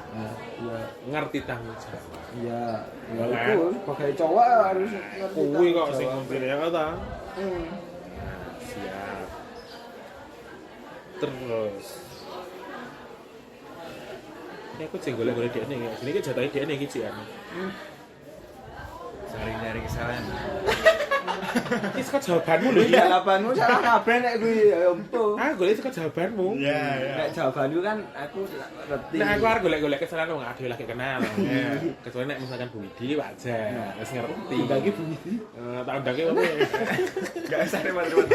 Ngerti tanggung jawab. iya, ya Kan? itu sebagai cowok harus ngerti Kuwi kok tanggung sing jawab. ngombe ya ta. Hmm. Nah, siap. Terus ini aku jeng golek-golek dia nih, ini kan jatahnya dia nih gitu ya. Cari-cari kesalahan. Ini suka jawabanmu loh Iya, ya. jawabanmu salah kabeh nek kuwi ya empo. Ah, golek suka jawabanmu. Iya, iya. Nek jawabanku kan aku ngerti. Nah, aku harus golek-golek kesalahan dong, ada lagi kenal. Ya. Kecuali nek misalkan Bu Widi wajar, wis ngerti. Dibagi Bu Widi. Tak undangke apa ya? Enggak usah ribet-ribet.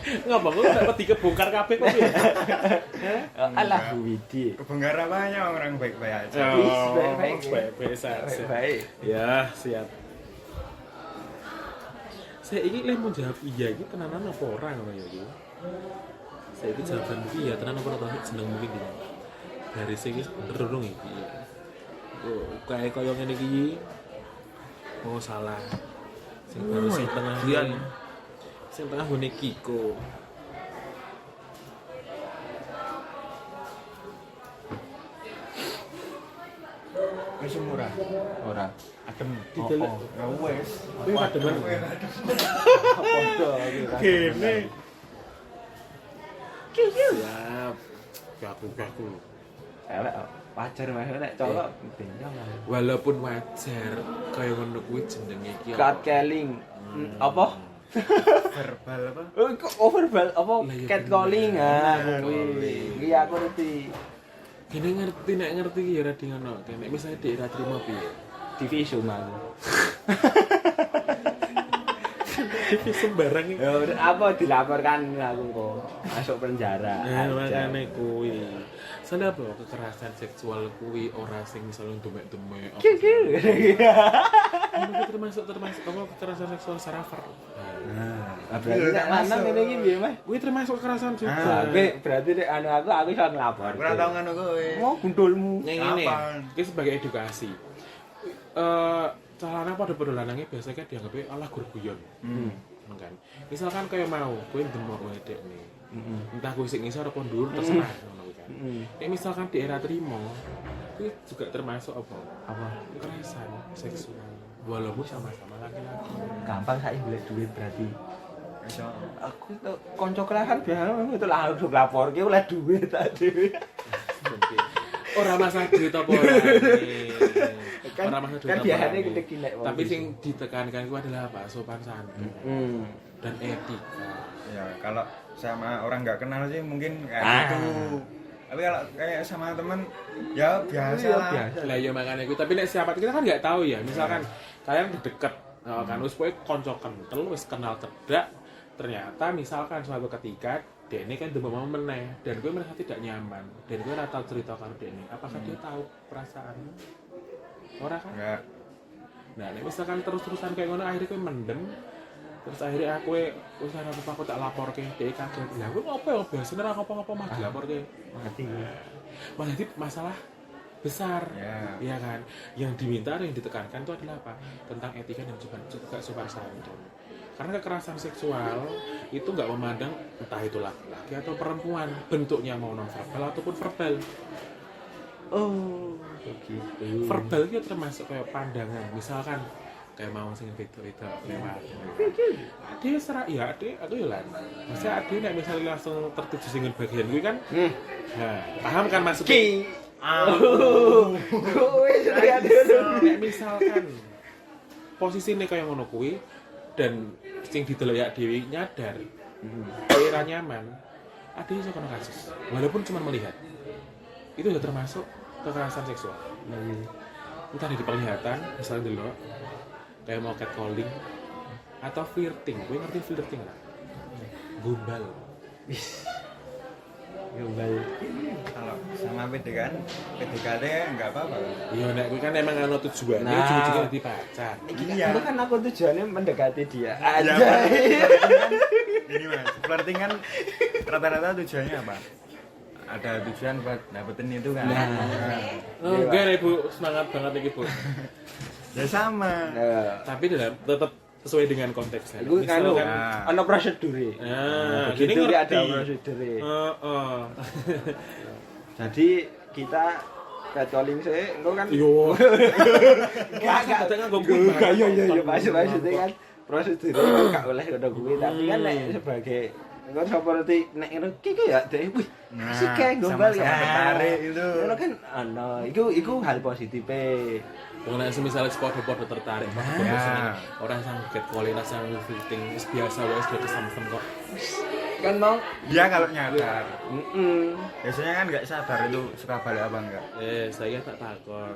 Ngomong lu dapat dikebongkar kabeh kok ya. Alah Bu Widi. Kebongkar apanya orang baik-baik aja. Baik-baik saja. Baik. Ya, siap. Saya ingin mau jawab iya ini tenanan apa orang apa ya iki. Saya iki jawaban iya tenan apa ora seneng mungkin iki. Dari sing wis bener dong iki. Oh, kayak koyo ngene iki. Oh, salah. Sing baru sing tengah lian. Sing tengah ngene Kiko. Wis murah. Ora. Adem. Didelok. Ya wis. Kuwi kademen. Padha iki. Kene. Siap. Gaku. Elek wajar Mas nek cowok benyong. Walaupun wajar kaya ngono kuwi jenenge iki. Cat calling. Apa? Verbal apa? Oh, verbal apa? Lah, ya Cat bener. calling ah kuwi. Calling. Iya aku ngerti. Gini ngerti nek ngerti ki ya ra di ngono. Nek misalnya dhek ra trimo piye? Divisum aku. Iki sembarang iki. Ya apa dilaporkan aku kok masuk penjara. Nah, aja. makane kuwi. Soalnya apa kekerasan seksual kuwi ora sing misalnya demek-demek. Kikir. Ini termasuk apa kekerasan seksual secara verbal. Nah, berarti nek lanang ngene iki piye, Mas? Kuwi termasuk kekerasan juga. Berarti nek anu aku iso nglapor. Ora tau ngono kowe. Mau gundulmu. Yang ini, Apaan? ini sebagai edukasi. Celana pada lanangnya biasanya dianggapnya ala gurguyon. Kan. Misalkan kayak mau, gue demok wedek nih. Entah gue sing ngisor apa ndur terserah ngono kuwi kan. Misalkan di era trimo, itu juga termasuk apa? Kekerasan seksual. Walaupun sama-sama laki-laki. Gampang saya golek duit berarti. Iso. Aku tuh konco kelahan biasa itu langsung lapor ki oleh duit tadi. Ora masalah duit apa ora. Kan- Ora masalah duit kan apa biasanya ora. gede-gede wong Tapi gitu. sing ditekankan itu adalah apa? Sopan santun dan etika. Ya, kalau sama orang nggak kenal sih mungkin kayak Ah. gitu. Tapi kalau kayak sama teman ya biasa Iya, lah. biasa. Lah ya makanya itu. Tapi nek siapa kita kan nggak tahu ya. Misalkan kalian deket kan wis kowe kanca kental wis kenal cedak. Ternyata misalkan suatu ketika Dene kan demam mau meneh dan gue merasa tidak nyaman dan gue ora tahu cerita karo Dene. Apakah dia tahu perasaanmu? Ora kan? Enggak. Nah, nek misalkan terus-terusan kayak ngono akhirnya kowe mendem. Terus akhirnya aku wis ora apa aku tak laporke dhek kaget. Lah kowe ngopo ya biasane ora apa-apa mah dilaporke. Ngerti. Malah itu masalah besar. Ya. Iya kan? Yang diminta yang ditekankan itu adalah apa? Tentang etika dan juga sopan santun. Karena kekerasan seksual itu nggak memandang entah itu laki-laki atau perempuan, bentuknya mau non verbal ataupun verbal. Oh, begitu. Verbal itu termasuk kayak pandangan. Misalkan kayak mau sing beda-beda lewat. Ade serak ya, ade aku ya lan. Masa ade nek misalnya langsung tertuju sing bagian kuwi kan. Nah, paham kan maksudnya? Kowe lihat dulu. Nek misalkan posisine kaya ngono kuwi dan sing didelok ya Dewi nyadar kira nyaman, ade iso kena kasus. Walaupun cuma melihat. Itu sudah termasuk kekerasan seksual. Entah di penglihatan, misalnya dulu kayak mau catcalling atau flirting. Gue ngerti flirting lah. Gombal. Gombal. Kalau sama PDKT enggak apa-apa. Iya, nek gue kan emang ana tujuannya, Nah. ujung-ujungnya jadi pacar. Iya. Itu kan aku tujuannya mendekati dia. Ya, Aja. Ini Mas, flirting kan rata-rata tujuannya apa? Ada tujuan buat dapetin itu kan. Oh, enggak Ibu, semangat banget iki, Bu. Ya sama. Nah, Tapi tetap sesuai dengan konteksnya. itu kan Misalkan, ana prosedure. nah, Begitu gini dia ngerti. ada prosedure. Heeh. Jadi kita catcalling sih, engko kan Yo. enggak Kadang nganggo enggak iya maksudnya kan prosedur gak oleh ngono kuwi tapi kan nek sebagai engko sapa nanti nek ngono iki ya dhewe wih asik kae gombal ya sama-sama tertarik itu. ngono kan ana iku hal positif e. Wong nek semisal podo-podo tertarik, podo-podo Ya. seneng. Orang sang catcalling, sang flirting wis biasa wae sudah kesem-sem kok. Kan mau Dia kalau nyadar, heeh. biasanya kan nggak sadar itu suka balik apa enggak. Saya tak takon.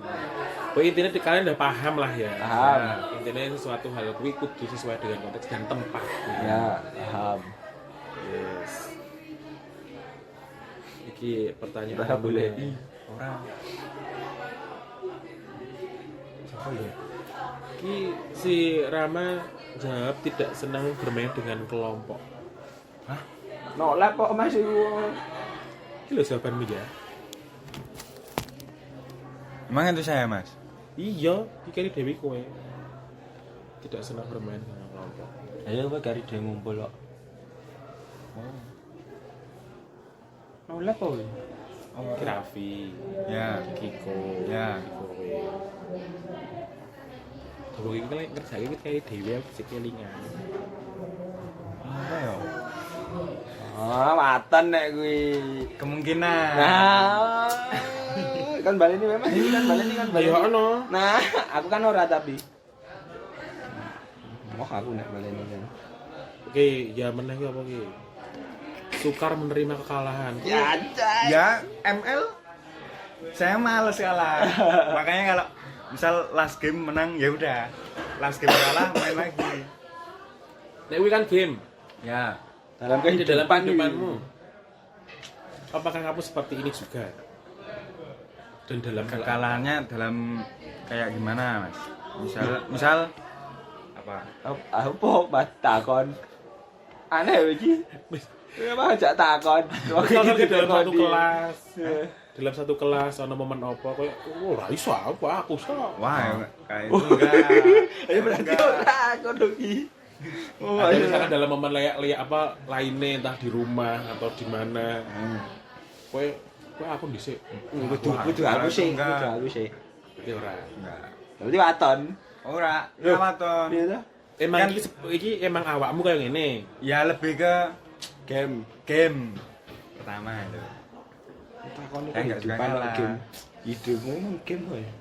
Pokoknya intinya kalian udah paham lah ya. Paham. Nah, intinya sesuatu hal kuwi kudu sesuai dengan konteks dan tempat. Ya, paham. Yes. Iki pertanyaan Udah boleh. Orang siapa ya? Iki si Rama jawab tidak senang bermain dengan kelompok. Nolak kok Mas iku. Iki lho jawaban ya. Emang itu saya Mas? Iya, iki Dewi kowe. Tidak senang bermain dengan kelompok. Ayo kowe gari dhewe ngumpul kok. Nolak kok. Iki Raffi, Ya. Kiko, Ya. Kiko kowe. Coba iki kan ngerjain iki kayak Dewi aku sik kelingan. Apa ya? Ah, waton nek kuwi. Kemungkinan. Nah, kan baleni memang ini kan baleni kan Ya baleni. ono. Nah, aku kan ora tapi. Wah, aku nek baleni kan. Oke, ya meneh apa ki? Sukar menerima kekalahan. Ya, cai. Ya ML saya males kalah. Makanya kalau misal last game menang ya udah. Last game kalah main lagi. Nek kuwi kan game. Ya. Dalam Di dalam kehidupan kehidupanmu. Apakah kamu seperti ini juga? Dan dalam Kekalahannya dalam kayak gimana, Mas? Misal apa? apa takon. Aneh iki. Memang ajak takon. Kalau di dalam satu Kondi. kelas, Eh. dalam satu kelas ana momen apa kayak oh ora iso aku iso. Wah, kayak itu enggak. Ya berarti ora kono iki. Oh, Ada iya. misalkan dalam momen layak apa lainnya entah di rumah atau di mana. Kowe aku dhisik. Kudu aku sih, Enggak. kudu aku sih. Berarti ora. Enggak. Berarti waton. Ora, Loh. Ramaton. Iya toh? Emang Kan- iki emang awakmu kayak ngene. Ya lebih ke Game. game pertama itu. Takon Saya nggak suka kehidupan kalah. game. Hidupmu emang game kok ya.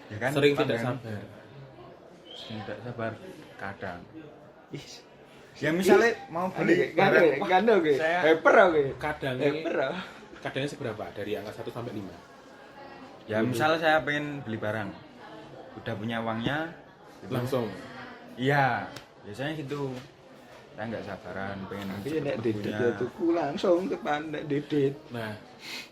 Ya kan Sering tidak pandangan- sabar. Tidak sabar kadang. Ih. Ya misalnya mau beli barang, wah, kan oke. saya- Hyper oke. Kadang ini Hyper. kadangnya seberapa? Dari angka 1 sampai 5. ya misal saya pengen beli barang, udah punya uangnya, Langsung. iya, biasanya gitu. Saya nggak sabaran, pengen Tapi cepet nek didit punya. ya tuku langsung depan nek didit. Nah,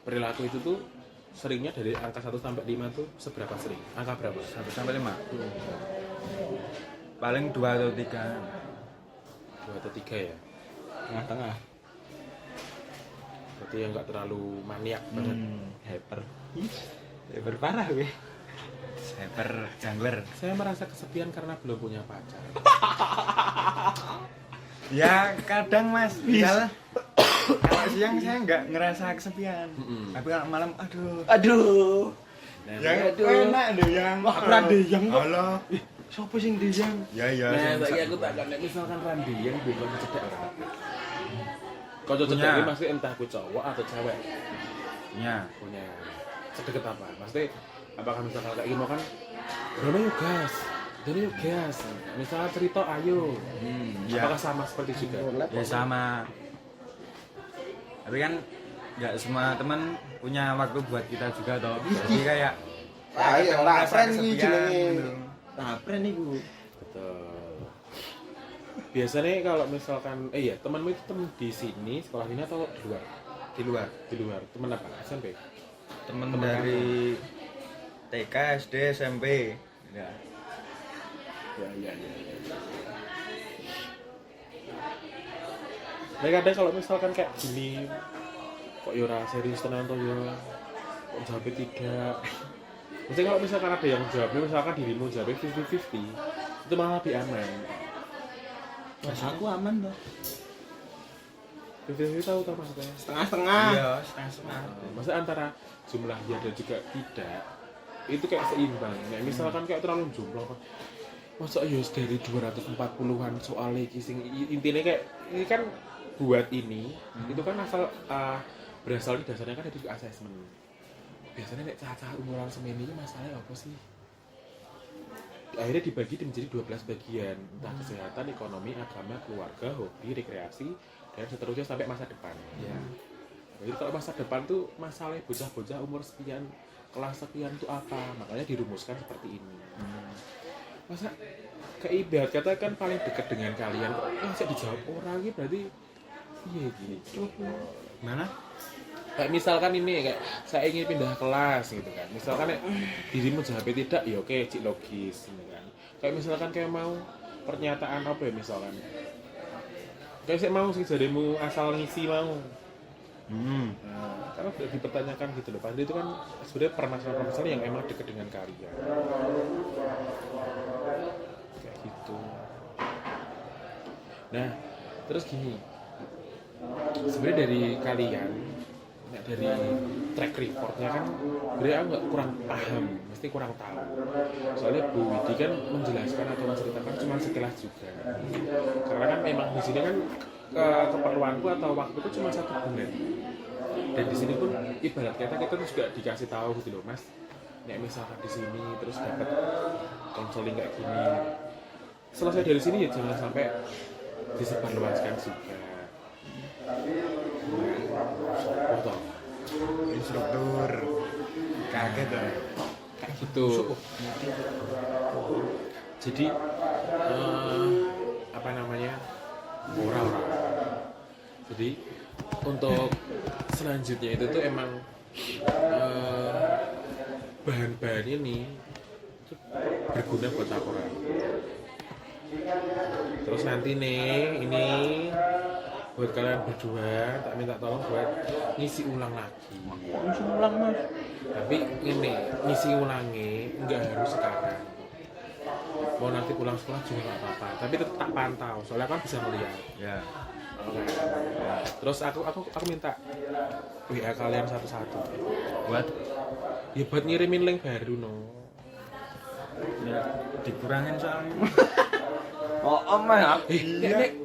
perilaku itu tuh seringnya dari angka 1 sampai 5 tuh seberapa sering? Angka berapa? 1 sampai 5. Paling 2 atau 3. 2 atau 3 ya? Tengah-tengah. Berarti yang nggak terlalu maniak banget. Hyper. Hyper parah kowe. Hyper jungler. Saya merasa kesepian karena belum punya pacar. Ya kadang Mas, misal kalau siang saya nggak ngerasa kesepian. Mm-mm. Tapi kalau malam, aduh. Aduh. Nah, Ya Aduh. enak deh yang. Wah, Randeyang kok. Alah. Sopo sing Deyang? Ya ya. nah, sing saiki aku sak- tak nek misalkan Randi yang bukan cedek ora. Kocok cedek Punya. ini pasti entah aku cowok atau cewek. Ya. Punya. Sedekat apa? Pasti apakah misalkan kayak gini kan Dono yuk gas. Dono yuk gas. Misalnya cerita ayo. Ya. Apakah sama seperti juga? Ya sama. Tapi kan nggak semua teman punya waktu buat kita juga toh. Jadi kayak Ayo, merasa friend iki kesepian jenenge. gitu. Friend iku. Betul. Biasanya kalau misalkan iya, temanmu itu teman di sini, sekolah ini atau di luar? Di luar. Di luar. Teman apa? SMP. Teman Teman dari TK, SD, SMP. Ya. Ya. Nah, kadang kalau misalkan kayak gini, kok yora serius tenan toh yo, kok jawabnya tidak. Mesti kalau misalkan ada yang jawabnya, misalkan dirimu jawabnya 50-50, itu malah lebih aman. Mas aku aman toh. 50-50 tahu tau maksudnya? Setengah-setengah. Iya, setengah-setengah. Maksudnya antara jumlah ya dan juga tidak, itu kayak seimbang. Nah, misalkan kayak terlalu jumlah, masa ya dari 240-an soal iki sing intinya kayak ini kan buat ini itu kan asal berasal dari dasarnya kan dari assessment. Biasanya nek caca umuran semeni ini masalahnya apa sih? Akhirnya dibagi menjadi 12 bagian, entah kesehatan, ekonomi, agama, keluarga, hobi, rekreasi, dan seterusnya sampai masa depan. Ya. Jadi kalau masa depan tuh masalahnya bocah-bocah umur sekian, kelas sekian tuh apa? Makanya dirumuskan seperti ini. Masa keibarat kata kan paling dekat dengan kalian kok masa dijawab orang ini berarti iya gitu. Mana? Kayak misalkan ini kayak saya ingin pindah kelas gitu kan. Misalkan dirimu jawab tidak ya oke cik logis gitu kan. Kayak misalkan kayak mau pernyataan apa ya misalkan. Kayak saya mau sih jadimu asal ngisi mau. Nah, karena sudah dipertanyakan gitu loh. Padahal itu kan sebenarnya permasalahan-permasalahan yang emang dekat dengan kalian. Kayak gitu. Nah, terus gini. Sebenarnya dari kalian, dari track recordnya kan, sebenarnya aku nggak kurang paham, mesti kurang tahu. Soalnya Bu Widi kan menjelaskan atau menceritakan cuma sekilas juga. Karena kan memang di sini kan keperluanku atau waktu itu cuma 1 bulan. Dan di sini pun ibarat kata kita tuh juga dikasih tahu gitu loh Mas. Nek misalkan di sini terus dapat konseling kayak gini. Selesai dari sini ya jangan sampai disebarluaskan juga. Betul. Instruktur. Kaget tuh. Kayak gitu. Jadi apa namanya? Orang-orang. Jadi untuk selanjutnya itu tuh emang bahan-bahan ini itu berguna buat laporan. Terus nanti nih ini buat kalian berdua tak minta tolong buat ngisi ulang lagi. Ngisi ulang Mas. Tapi ini ngisi ulangnya nggak harus sekarang. Mau nanti pulang sekolah juga nggak apa-apa. Tapi tetap tak pantau. Soalnya kan bisa melihat. Ya. Terus aku minta WA kalian satu-satu. Buat Ya buat ngirimin link baru no. ya dikurangin soalnya. Oh, Mas.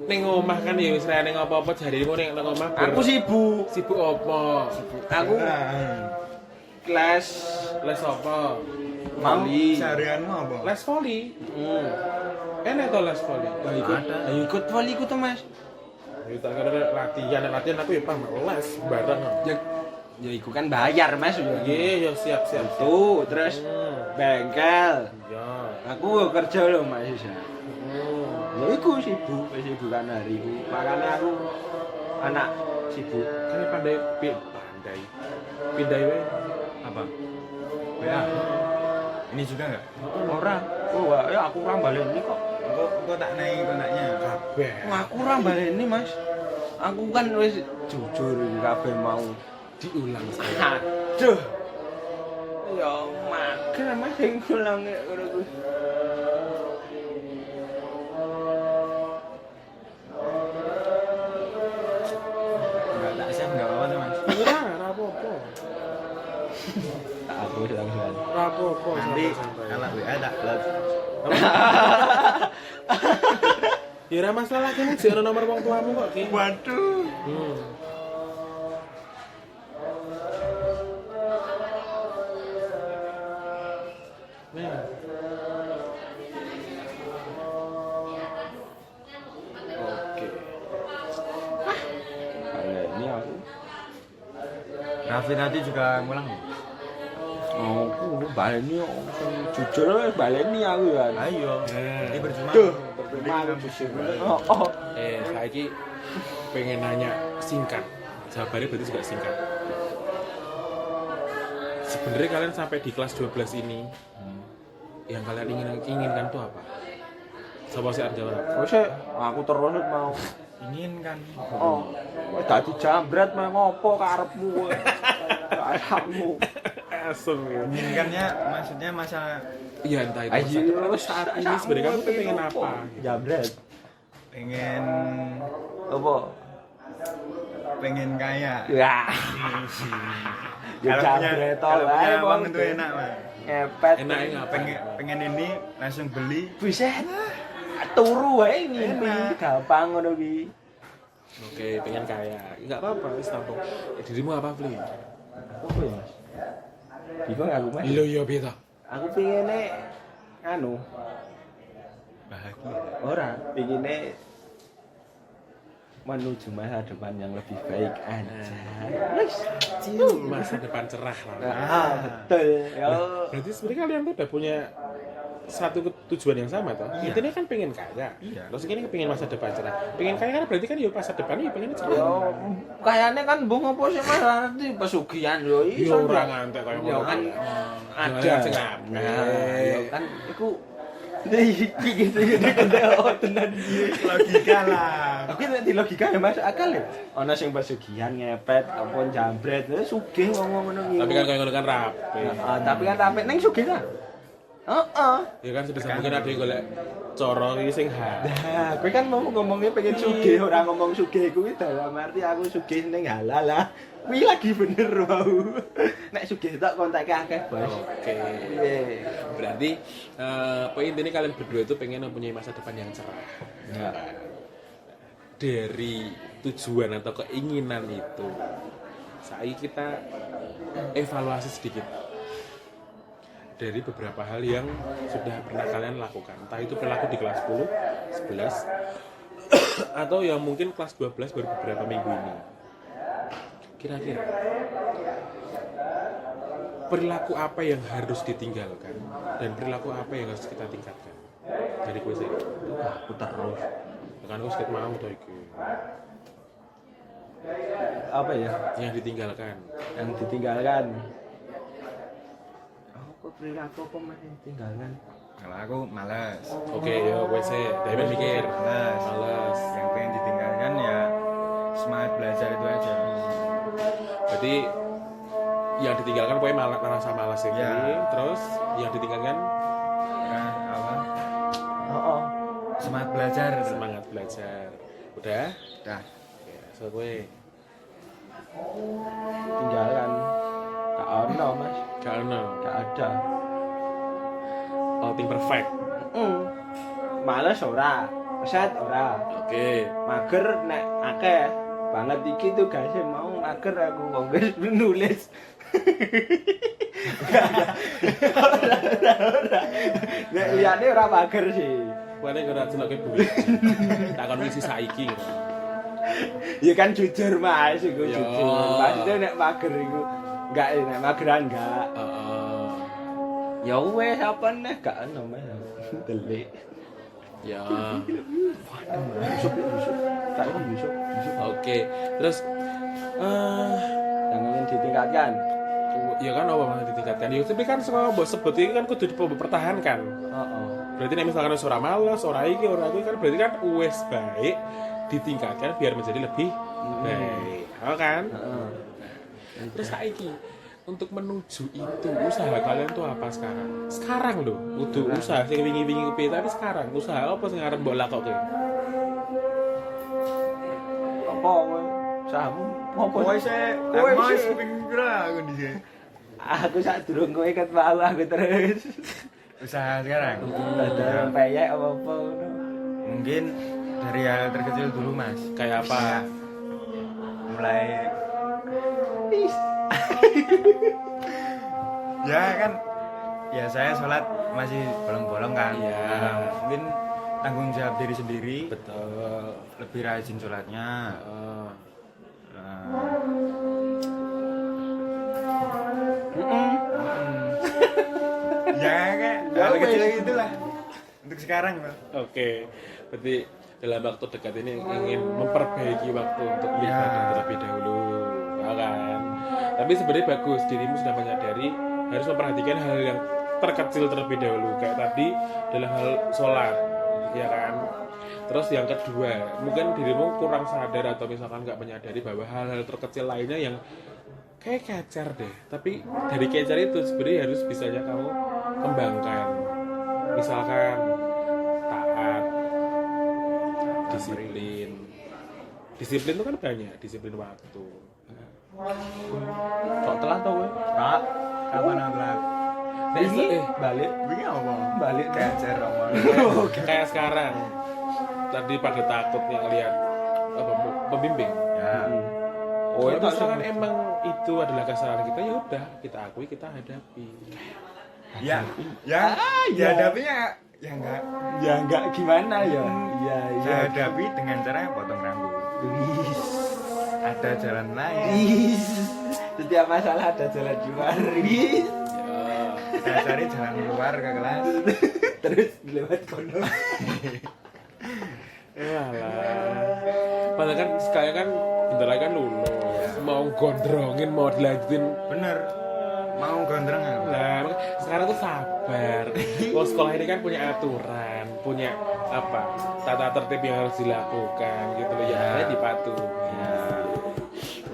Ning omah kan ya wis ra ning apa-apa jarimu ning omah. Aku sibuk. Sibuk apa? Aku kelas Les apa? volley. Seharianmu apa? Les volley. Enak to les volley. Ayo ikut volley ikut tuh Mas. Ya tak kira latihan aku ya paham les bareng. Ya iku kan bayar Mas. Iya, ya siap. Tuh, terus bengkel. Ya. Aku kerja loh Mas Isa. Ya iku sibuk kan hari iku. Makanya aku anak sibuk. Kan pandai. Pindah wae. Apa? WA. Ini juga enggak? Ora. Oh, ya aku kurang baleni kok. Kok tak naik kontaknya? Kabeh. Wah, aku kurang baleni Mas. Aku kan wis jujur kabeh mau Diulang sekali. aduh. Ya mager Mas sing ulang ngono kuwi. Enggak tak save enggak apa-apa tuh, Mas. Ora apa-apa. Tak hapus langsung. Rapopo Nanti santai-santai. kalau WA tak blok. Ya ora masalah kene jek ono nomor wong tuamu kok ki. Waduh. Hmm. Nah. Oke. Ini aku. Raffi nanti juga ngulang. Aku baleni jujur baleni aku ya. Ayo. Nah. Ini berjumpa. Duh, aku pusing. Oh. Saiki pengen nanya singkat. Jawabannya berarti juga singkat. Sebenarnya kalian sampai di kelas 12 ini yang kalian inginkan tuh apa? Coba sih jawab. Wes aku terus mau. Ingin kan. Oh. Wes dadi jambret mah ngopo karepmu. Karepmu. Asem ya. Inginkannya maksudnya masa Iya entah itu. Ayo Saat ini sebenarnya kamu tuh pengen apa? Jambret. pengen Apa? pengen kaya. Ya. Ya Kalau punya jambret kalau tol punya ae uang itu enak, Mas. Ngepet. Enaknya ngapa? Pengen ini langsung beli. Buset. Turu wae ngimpi Enak. gampang ngono ki. Oke, pengen kaya. Enggak apa-apa, wis tampung. Dirimu apa, Fli? Apa ya, Mas? Bingung aku, Mas. Lho yo piye to? Aku pengene anu, Bahagia. ora, pengene menuju masa depan yang lebih baik aja. Wis. Masa depan cerah lah. Ah, betul. Yo. Berarti sebenarnya kalian tuh udah punya satu tujuan yang sama toh? Iya. Intinya kan pengen kaya. Iya. Terus ini pengen masa depan cerah. Pengen kaya kan berarti kan ya masa depan ya pengen cerah. Yo, kayane kan mbung apa sih Mas nanti pesugihan yo Yo iso. ora ngantek kaya Yo ngono. kan Ada ada. sing apik. Nah, yo kan iku iki gitu tenan iki. Logika lah. Aku nek di logika ya masuk akal ya. Ana sing pesugihan ngepet apa jambret sugih ngomong ngono iki. Tapi kan kaya ngono kan rapi. Tapi kan rapi ning sugih ta. Heeh. Ya kan sudah mungkin ada yang golek cara iki sing halal. Nah, kowe kan mau ngomongnya pengen sugih, ora ngomong sugih kuwi dalam arti aku sugih ning halal lah. Kuwi lagi bener wau. Nek sugih tok kontake akeh, Bos. Oke. Iya. Berarti poin intinya kalian berdua itu pengen mempunyai masa depan yang cerah. Ya. Dari tujuan atau keinginan itu, saya kita evaluasi sedikit dari beberapa hal yang sudah pernah kalian lakukan. Entah itu perilaku di kelas 10, 11, atau yang mungkin kelas 12 baru beberapa minggu ini. Kira-kira perilaku apa yang harus ditinggalkan dan perilaku apa yang harus kita tingkatkan dari kuis ini? Aku terus. Kan aku sedikit mau tuh iki. Apa ya? Yang ditinggalkan. Yang ditinggalkan. Aku perilaku apa mas yang ditinggalkan? Kalau aku malas. Oke, yo wes David mikir. Malas. Malas. Yang pengen ditinggalkan ya semangat belajar itu aja. Berarti yang ditinggalkan pokoknya malas rasa malas ini. Ya. Terus yang ditinggalkan Nah, apa? Oh. Semangat belajar. semangat belajar. Udah? Dah. Ya, so gue Tinggalkan. Gak ono mas. gak ono. Gak ada. Outing perfect. Males ora. Set ora. Oke. Mager nek akeh banget iki tuh guys mau mager aku kok wis nulis. Nek liyane ora mager sih. Kuwi ora celoke duit. Takon ngisi saiki. Ya kan jujur Mas iku Ya. jujur. Maksudnya nek mager iku enggak nek mageran enggak. Heeh. Ya wes apa nek gak ono Mas. Delik. Ya. Yusuf. Tak ono Yusuf. Oke. Terus Yang ingin ditingkatkan. ya kan apa yang ditingkatkan? Ya tapi kan semua bos sebut ini kan kudu dipertahankan. Heeh. Berarti nek misalkan ora males, ora iki, ora kuwi kan berarti kan wes baik ditingkatkan biar menjadi lebih baik. Oh kan? Heeh. Terus saiki untuk menuju itu usaha kalian tuh apa sekarang? Sekarang loh, kudu usaha sing wingi-wingi kepiye tapi sekarang usaha apa sing arep mbok lakoke? Apa kowe? Samu apa? Kowe sih, Kowe aku sih. wis pinggir aku di sini. Aku sak durung kowe ket mau aku terus. Usaha sekarang. Dadah peyek apa-apa ngono. Mungkin dari hal terkecil dulu Mas. Kayak apa? Kayak mulai ya kan ya saya sholat masih bolong-bolong kan. Iya. Nah, mungkin tanggung jawab diri sendiri Betul. lebih rajin sholatnya. Heeh. Ya kayak hal kecil gitulah untuk sekarang Pak. Oke, berarti dalam waktu dekat ini ingin memperbaiki waktu untuk beribadah terlebih dahulu, ya kan? Tapi sebenarnya bagus, dirimu sudah menyadari harus memperhatikan hal yang terkecil terlebih dahulu, kayak tadi dalam hal sholat, ya kan? Terus yang kedua, mungkin dirimu kurang sadar atau misalkan nggak menyadari bahwa hal-hal terkecil lainnya yang kayak kecer deh, tapi dari kecer itu sebenarnya harus bisanya kamu kembangkan, misalkan taat, disiplin itu kan banyak, disiplin waktu. Kok telat to kowe? Kak, kapan aku Ini balik Ini apa? balik Kecer omong. Kayak sekarang tadi pada takutnya ngelihat apa pembimbing. Ya. Oh, itu misalkan emang itu adalah kesalahan kita, ya udah kita akui, kita hadapi. Ya, ya hadapinya ya enggak. ya enggak gimana ya. Iya Saya hadapi dengan cara potong rambut. Ada jalan lain. Setiap masalah ada jalan keluar. Ya, Saya cari jalan keluar ke kelas. Terus lewat kono. lah. Padahal kan sekarang kan bentar lagi kan lulus, mau gondrongin, mau dilanjutin. Bener. Mau gondrong aku. Nah, sekarang tuh sabar. Kalau sekolah ini kan punya aturan, punya apa tata tertib yang harus dilakukan gitu loh. Ya, harusnya dipatuhi. Ya.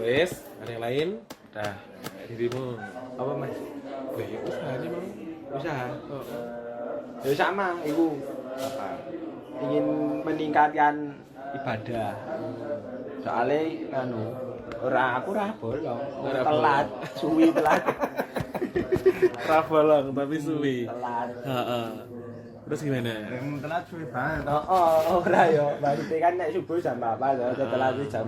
Wes, ada yang lain? Dah. Dirimu. Apa Mas? Lah, ya usahanya mau. Usaha. Oh. Ya sama, iku apa? Ingin meningkatkan ibadah. Soalnya nganu, aku ora bolong, Ora telat, suwi telat. Rabolong tapi suwi. Telat. Heeh. Terus gimana? Yang telat suwe banget. Ora yo, maksudnya kan nek subuh jam 4, telat jam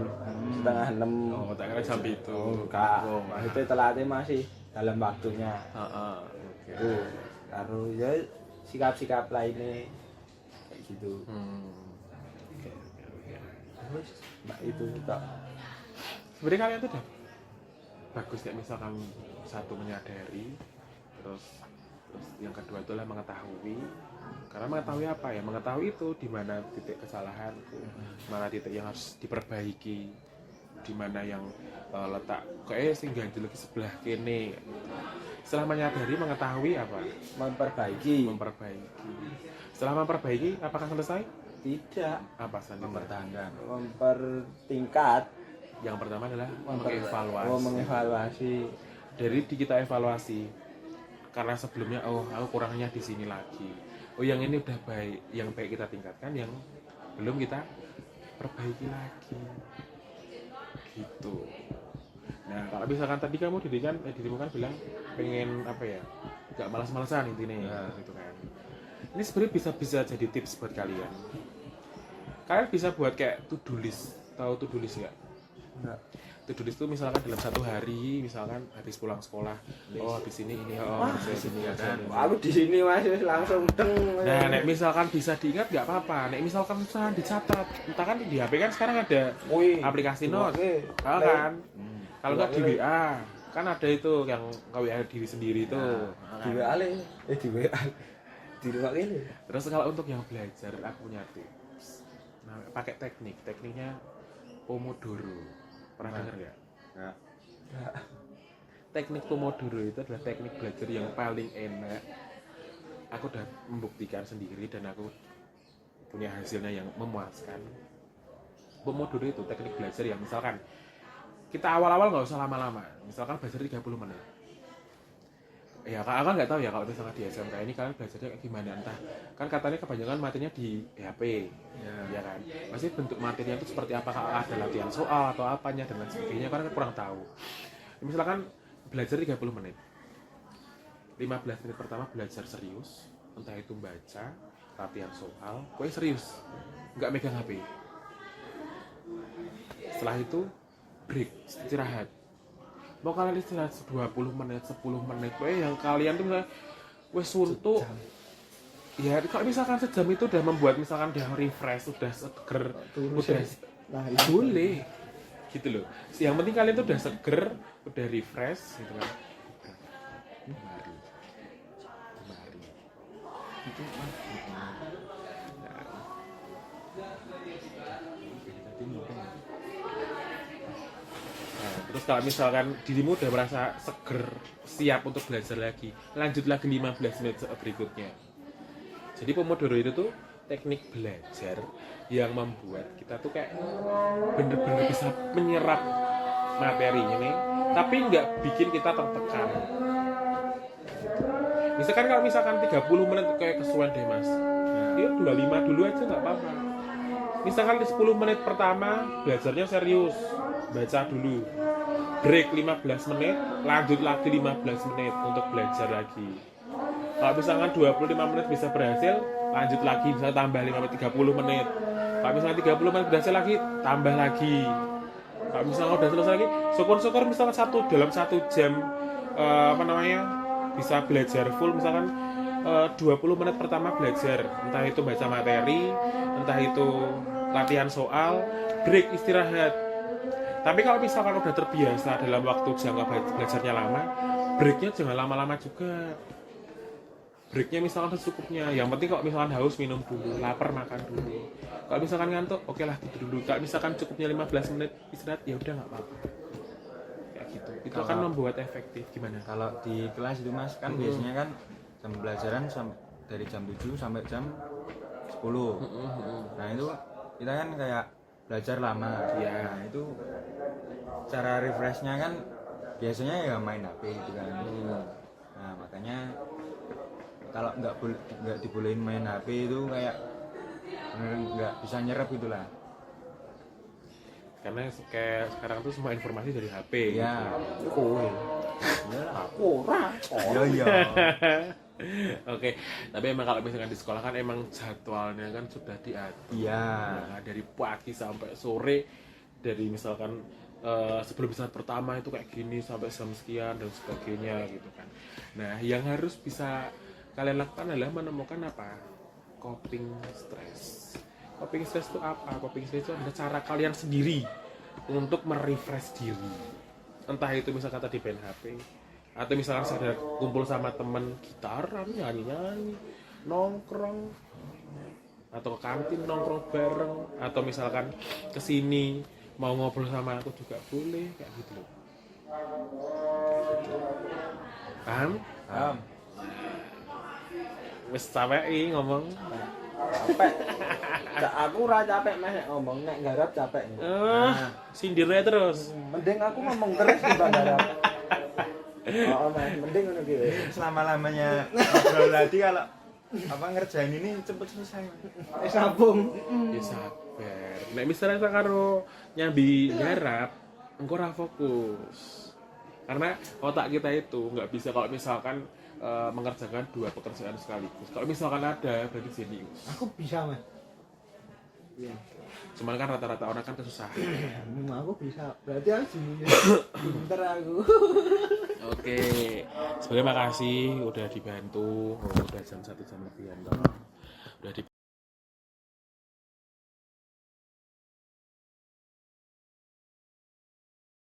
setengah 6. Oh, tak kira jam itu. Enggak, maksudnya telatnya masih dalam waktunya. Heeh. Itu karo ya sikap-sikap lainnya kayak gitu. Terus mbak itu tak Sebenarnya kalian tuh udah bagus ya, misalkan satu menyadari, terus yang kedua itulah mengetahui. Karena mengetahui apa ya? Mengetahui itu di mana titik kesalahan, mana titik yang harus diperbaiki, di mana yang letak kayak sing ganjel lagi sebelah kene. Setelah menyadari, mengetahui apa? memperbaiki. Setelah memperbaiki, apakah selesai? Tidak, Apa saja? Mempertahankan. mempertingkat. Yang pertama adalah mengevaluasi. Mengevaluasi. Dari kita evaluasi, karena sebelumnya aku kurangnya di sini lagi. Yang ini udah baik, yang baik kita tingkatkan, yang belum kita perbaiki lagi. Gitu. Nah, kalau misalkan tadi dirimu kan bilang pengen apa ya? Gak malas-malasan intinya, gitu kan. Ini sebenarnya bisa jadi tips buat kalian. Kalian bisa buat kayak to-do list. Tahu to-do list nggak? Enggak. To-do list itu misalkan dalam satu hari, misalkan habis pulang sekolah, habis ini, habis ini, kan. Aku di sini Mas langsung deng. Nah, nek misalkan bisa diingat nggak apa-apa. Nek misalkan susah dicatat, entah kan di HP kan sekarang ada aplikasi note, kan? Kalau nggak di WA, kan ada itu yang WA diri sendiri itu. Di WA di WA. Di rumah ini. Terus kalau untuk yang belajar, aku punya tips. Nah, pakai tekniknya Pomodoro. Pernah dengar nggak? Enggak. Teknik Pomodoro itu adalah teknik belajar yang paling enak. Aku udah membuktikan sendiri dan aku punya hasilnya yang memuaskan. Pomodoro itu teknik belajar yang misalkan kita awal-awal nggak usah lama-lama. Misalkan belajar 30 menit. Ya, aku nggak tahu ya kalau misalnya di SMK ini kalian belajarnya kayak gimana, entah kan katanya kebanyakan materinya di HP, ya kan, masih bentuk materinya itu seperti apa, ada latihan soal atau apanya dan lain sebagainya, kan kurang tahu. Misalkan belajar 30 menit, 15 menit pertama belajar serius, entah itu baca, latihan soal, kowe serius, nggak megang HP. Setelah itu break, istirahat. Mau kalian istirahat 20 menit, 10 menit, kowe yang kalian tuh misalnya wes suntuk. Ya, kalau misalkan sejam itu udah membuat misalkan dia refresh, udah seger, udah boleh gitu loh. Yang penting kalian tuh udah seger, udah refresh gitu kan. Mari. Itu terus kalau misalkan dirimu udah merasa seger, siap untuk belajar lagi, lanjut lagi 15 menit berikutnya. Jadi Pomodoro itu tuh teknik belajar yang membuat kita tuh kayak bener-bener bisa menyerap materinya nih, tapi nggak bikin kita tertekan. Misalkan kalau misalkan 30 menit kayak kesuwen deh mas, ya 25 dulu aja nggak apa-apa. Misalkan di 10 menit pertama belajarnya serius, baca dulu, break 15 menit, lanjut lagi 15 menit untuk belajar lagi. Kalau misalkan 25 menit bisa berhasil, lanjut lagi, bisa tambah 30 menit. Kalau misalkan 30 menit berhasil lagi, tambah lagi. Kalau misalkan udah selesai lagi, syukur-syukur misalkan dalam 1 jam bisa belajar full, misalkan 20 menit pertama belajar, entah itu baca materi, entah itu latihan soal, break istirahat. Tapi kalau misalkan udah terbiasa dalam waktu jangka belajarnya lama, breaknya jangan lama-lama juga. Breaknya misalkan secukupnya. Yang penting kalau misalkan haus minum dulu, lapar makan dulu. Kalau misalkan ngantuk, oke lah tidur dulu. Kalau misalkan cukupnya 15 menit istirahat, ya udah nggak apa-apa. Kayak gitu. Itu akan membuat efektif. Gimana? Kalau di kelas itu mas kan biasanya kan jam pelajaran dari jam 7 sampai jam 10. Nah itu kita kan kayak belajar lama. Iya. Nah itu cara refreshnya kan biasanya ya main HP gitu kan. Nah makanya kalau nggak dibolehin main HP itu kayak bener nggak bisa nyerap gitulah. Karena kayak sekarang tuh semua informasi dari HP. Iya. Kowe. Aku ora. Iya. Oke, tapi emang kalau misalkan di sekolah kan emang jadwalnya kan sudah diatur. Iya. Nah, dari pagi sampai sore, dari misalkan sebelum saat pertama itu kayak gini sampai jam sekian dan sebagainya gitu kan. Nah, yang harus bisa kalian lakukan adalah menemukan apa? Coping stress. Coping stress itu apa? Coping stress itu adalah cara kalian sendiri untuk merefresh diri. Entah itu misalkan tadi main HP, atau misalkan sekedar kumpul sama temen gitaran, nyanyi-nyanyi, nongkrong, atau ke kantin nongkrong bareng, atau misalkan kesini mau ngobrol sama aku juga boleh, kayak gitu loh. Paham? Paham. Wis capek ngomong. Capek. Aku ora capek meh ngomong, nek garap capek. Sindirnya terus. Mending aku ngomong terus timbang garap. Oh, mending ngono ki. Selama-lamanya ngobrol tadi kalau apa ngerjain ini cepet selesai. Wis sambung. Ya sabar. Nek misalnya karo nyambi garap, engko ora fokus. Karena otak kita itu nggak bisa kalau misalkan mengerjakan 2 pekerjaan sekaligus. Kalau misalkan ada, berarti jenius. Aku bisa, Mas. Iya. Cuman kan rata-rata orang kan kesusahan. Aku bisa. Berarti harus pinter aku. Oke. Sebenarnya makasih udah dibantu. Udah jam 1 jam lebihan toh. Udah